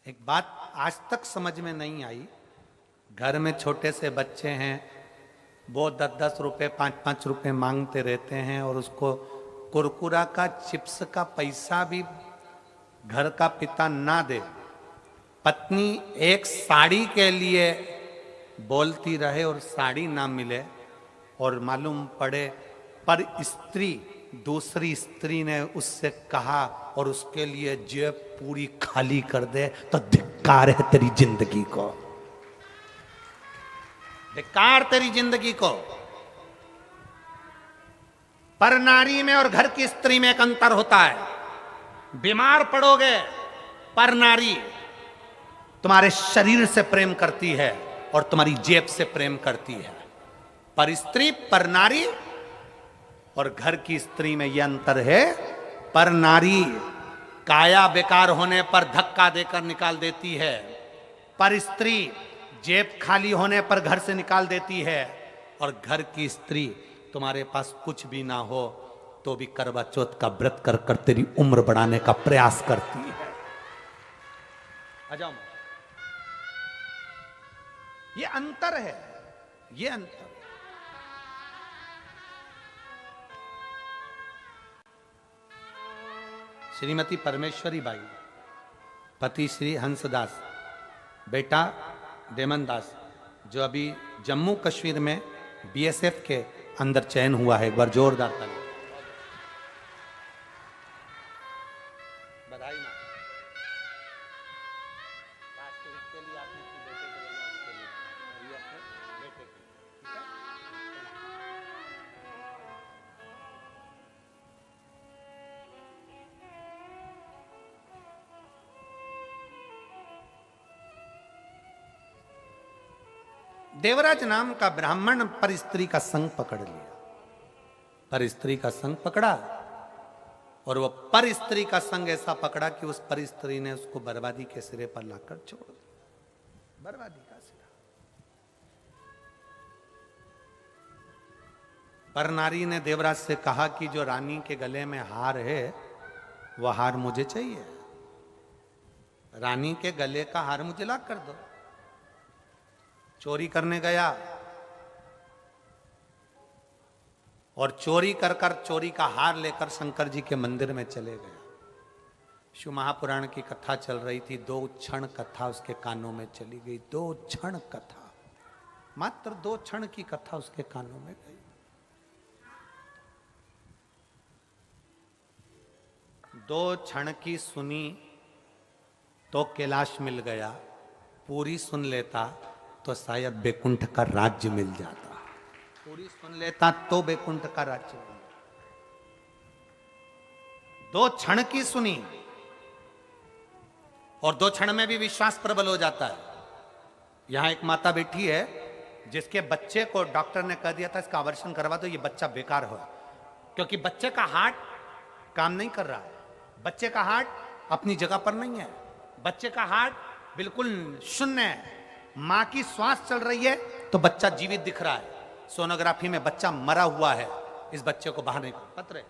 एक बात आज तक समझ में नहीं आई। घर में छोटे से बच्चे हैं, वो 10-10 रुपए 5-5 रुपए मांगते रहते हैं, और उसको कुरकुरा का चिप्स का पैसा भी घर का पिता ना दे, पत्नी एक साड़ी के लिए बोलती रहे और साड़ी ना मिले, और मालूम पड़े पर स्त्री दूसरी स्त्री ने उससे कहा और उसके लिए जेब पूरी खाली कर दे, तो धिक्कार है तेरी जिंदगी को, धिक्कार तेरी जिंदगी को। पर नारी में और घर की स्त्री में एक अंतर होता है। बीमार पड़ोगे, पर नारी तुम्हारे शरीर से प्रेम करती है और तुम्हारी जेब से प्रेम करती है। पर स्त्री, पर नारी और घर की स्त्री में यह अंतर है, पर नारी काया बेकार होने पर धक्का देकर निकाल देती है, पर स्त्री जेब खाली होने पर घर से निकाल देती है। और घर की स्त्री तुम्हारे पास कुछ भी ना हो तो भी करवा चौथ का व्रत कर कर तेरी उम्र बढ़ाने का प्रयास करती है। आ जाओ, ये अंतर है, ये अंतर। श्रीमती परमेश्वरी बाई, पति श्री हंसदास, बेटा देमन दास, जो अभी जम्मू कश्मीर में बीएसएफ के अंदर चयन हुआ है। एक बार जोरदार ताली। बधाई मां। राष्ट्रहित के लिए आपने अपने बेटे को बोला, उसके लिए और ये अपने बेटे को, ठीक है? देवराज नाम का ब्राह्मण पर स्त्री का संग पकड़ लिया, पर स्त्री का संग पकड़ा और वह पर स्त्री का संग ऐसा पकड़ा कि उस पर स्त्री ने उसको बर्बादी के सिरे पर लाकर छोड़ दिया। बर्बादी का सिरा। पर नारी ने देवराज से कहा कि जो रानी के गले में हार है वह हार मुझे चाहिए, रानी के गले का हार मुझे ला कर दो। चोरी करने गया और चोरी कर कर चोरी का हार लेकर शंकर जी के मंदिर में चले गए। शिव महापुराण की कथा चल रही थी, 2 क्षण कथा उसके कानों में चली गई। 2 क्षण कथा, मात्र 2 क्षण की कथा उसके कानों में गई। दो क्षण की सुनी तो कैलाश मिल गया, पूरी सुन लेता तो शायद बैकुंठ का राज्य मिल जाता। पूरी सुन लेता तो बैकुंठ का राज्य मिल जाता। 2 क्षण की सुनी और 2 क्षण में भी विश्वास प्रबल हो जाता है। यहां एक माता बैठी है जिसके बच्चे को डॉक्टर ने कह दिया था इसका ऑपरेशन करवा दो, ये बच्चा बेकार हो, क्योंकि बच्चे का हार्ट काम नहीं कर रहा है, बच्चे का हार्ट अपनी जगह पर नहीं है, बच्चे का हार्ट बिल्कुल शून्य है। मां की श्वास चल रही है तो बच्चा जीवित दिख रहा है, सोनोग्राफी में बच्चा मरा हुआ है, इस बच्चे को बाहर निकाल पत्र।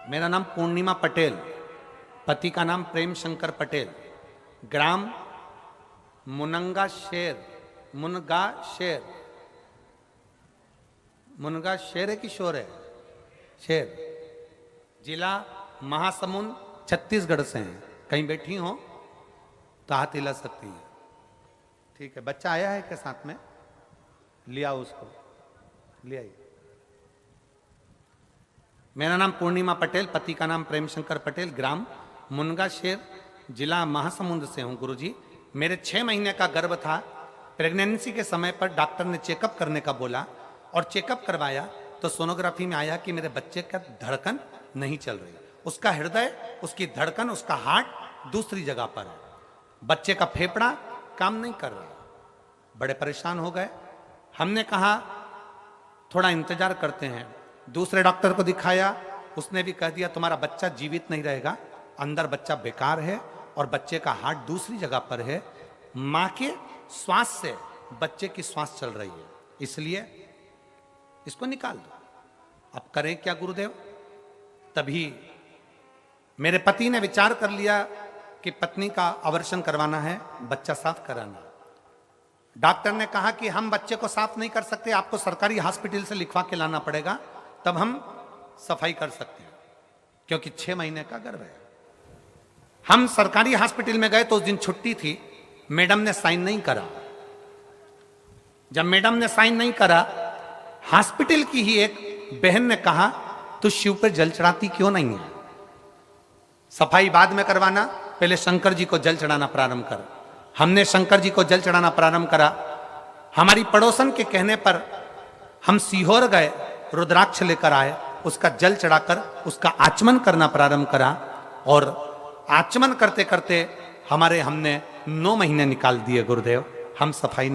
मेरा नाम पूर्णिमा पटेल, पति का नाम प्रेम शंकर पटेल, ग्राम मुनगा शेर, मुनगा शेर है कि शोर है? शेर। जिला महासमुंद, छत्तीसगढ़ से हैं। कहीं बैठी हो तो हाथ हिला सकती है, ठीक है? बच्चा आया है के साथ में, लिया उसको, ले आइए। मेरा नाम पूर्णिमा पटेल, पति का नाम प्रेम शंकर पटेल, ग्राम मुनगा शेर, जिला महासमुंद से हूं गुरुजी। मेरे 6 महीने का गर्भ था। प्रेगनेंसी के समय पर डॉक्टर ने चेकअप करने का बोला और चेकअप करवाया तो सोनोग्राफी में आया कि मेरे बच्चे का धड़कन नहीं चल रही, उसका हृदय, उसकी धड़कन, उसका हार्ट दूसरी जगह पर है, बच्चे का फेफड़ा काम नहीं कर रहा। बड़े परेशान हो गए। हमने कहा थोड़ा इंतजार करते हैं। दूसरे डॉक्टर को दिखाया, उसने भी कह दिया तुम्हारा बच्चा जीवित नहीं रहेगा, अंदर बच्चा बेकार है और बच्चे का हार्ट दूसरी जगह पर है, मां के श्वास से बच्चे की श्वास चल रही है, इसलिए इसको निकाल दो। अब करें क्या गुरुदेव? तभी मेरे पति ने विचार कर लिया कि पत्नी का अबॉर्शन करवाना है, बच्चा साफ कराना। डॉक्टर ने कहा कि हम बच्चे को साफ नहीं कर सकते, आपको सरकारी हॉस्पिटल से लिखवा के लाना पड़ेगा, तब हम सफाई कर सकते हैं, क्योंकि 6 महीने का गर्भ है। हम सरकारी हॉस्पिटल में गए तो उस दिन छुट्टी थी, मैडम ने साइन नहीं करा। जब मैडम ने साइन नहीं करा, हॉस्पिटल की ही एक बहन ने कहा तू शिव पर जल चढ़ाती क्यों नहीं है? सफाई बाद में करवाना, पहले शंकर जी को जल चढ़ाना प्रारंभ कर। हमने शंकर जी को जल चढ़ाना प्रारंभ करा। हमारी पड़ोसन के कहने पर हम सीहोर गए, रुद्राक्ष लेकर आए, उसका जल चढ़ाकर उसका आचमन करना प्रारंभ करा और आचमन करते करते हमने 9 महीने निकाल दिए गुरुदेव। हम सफाई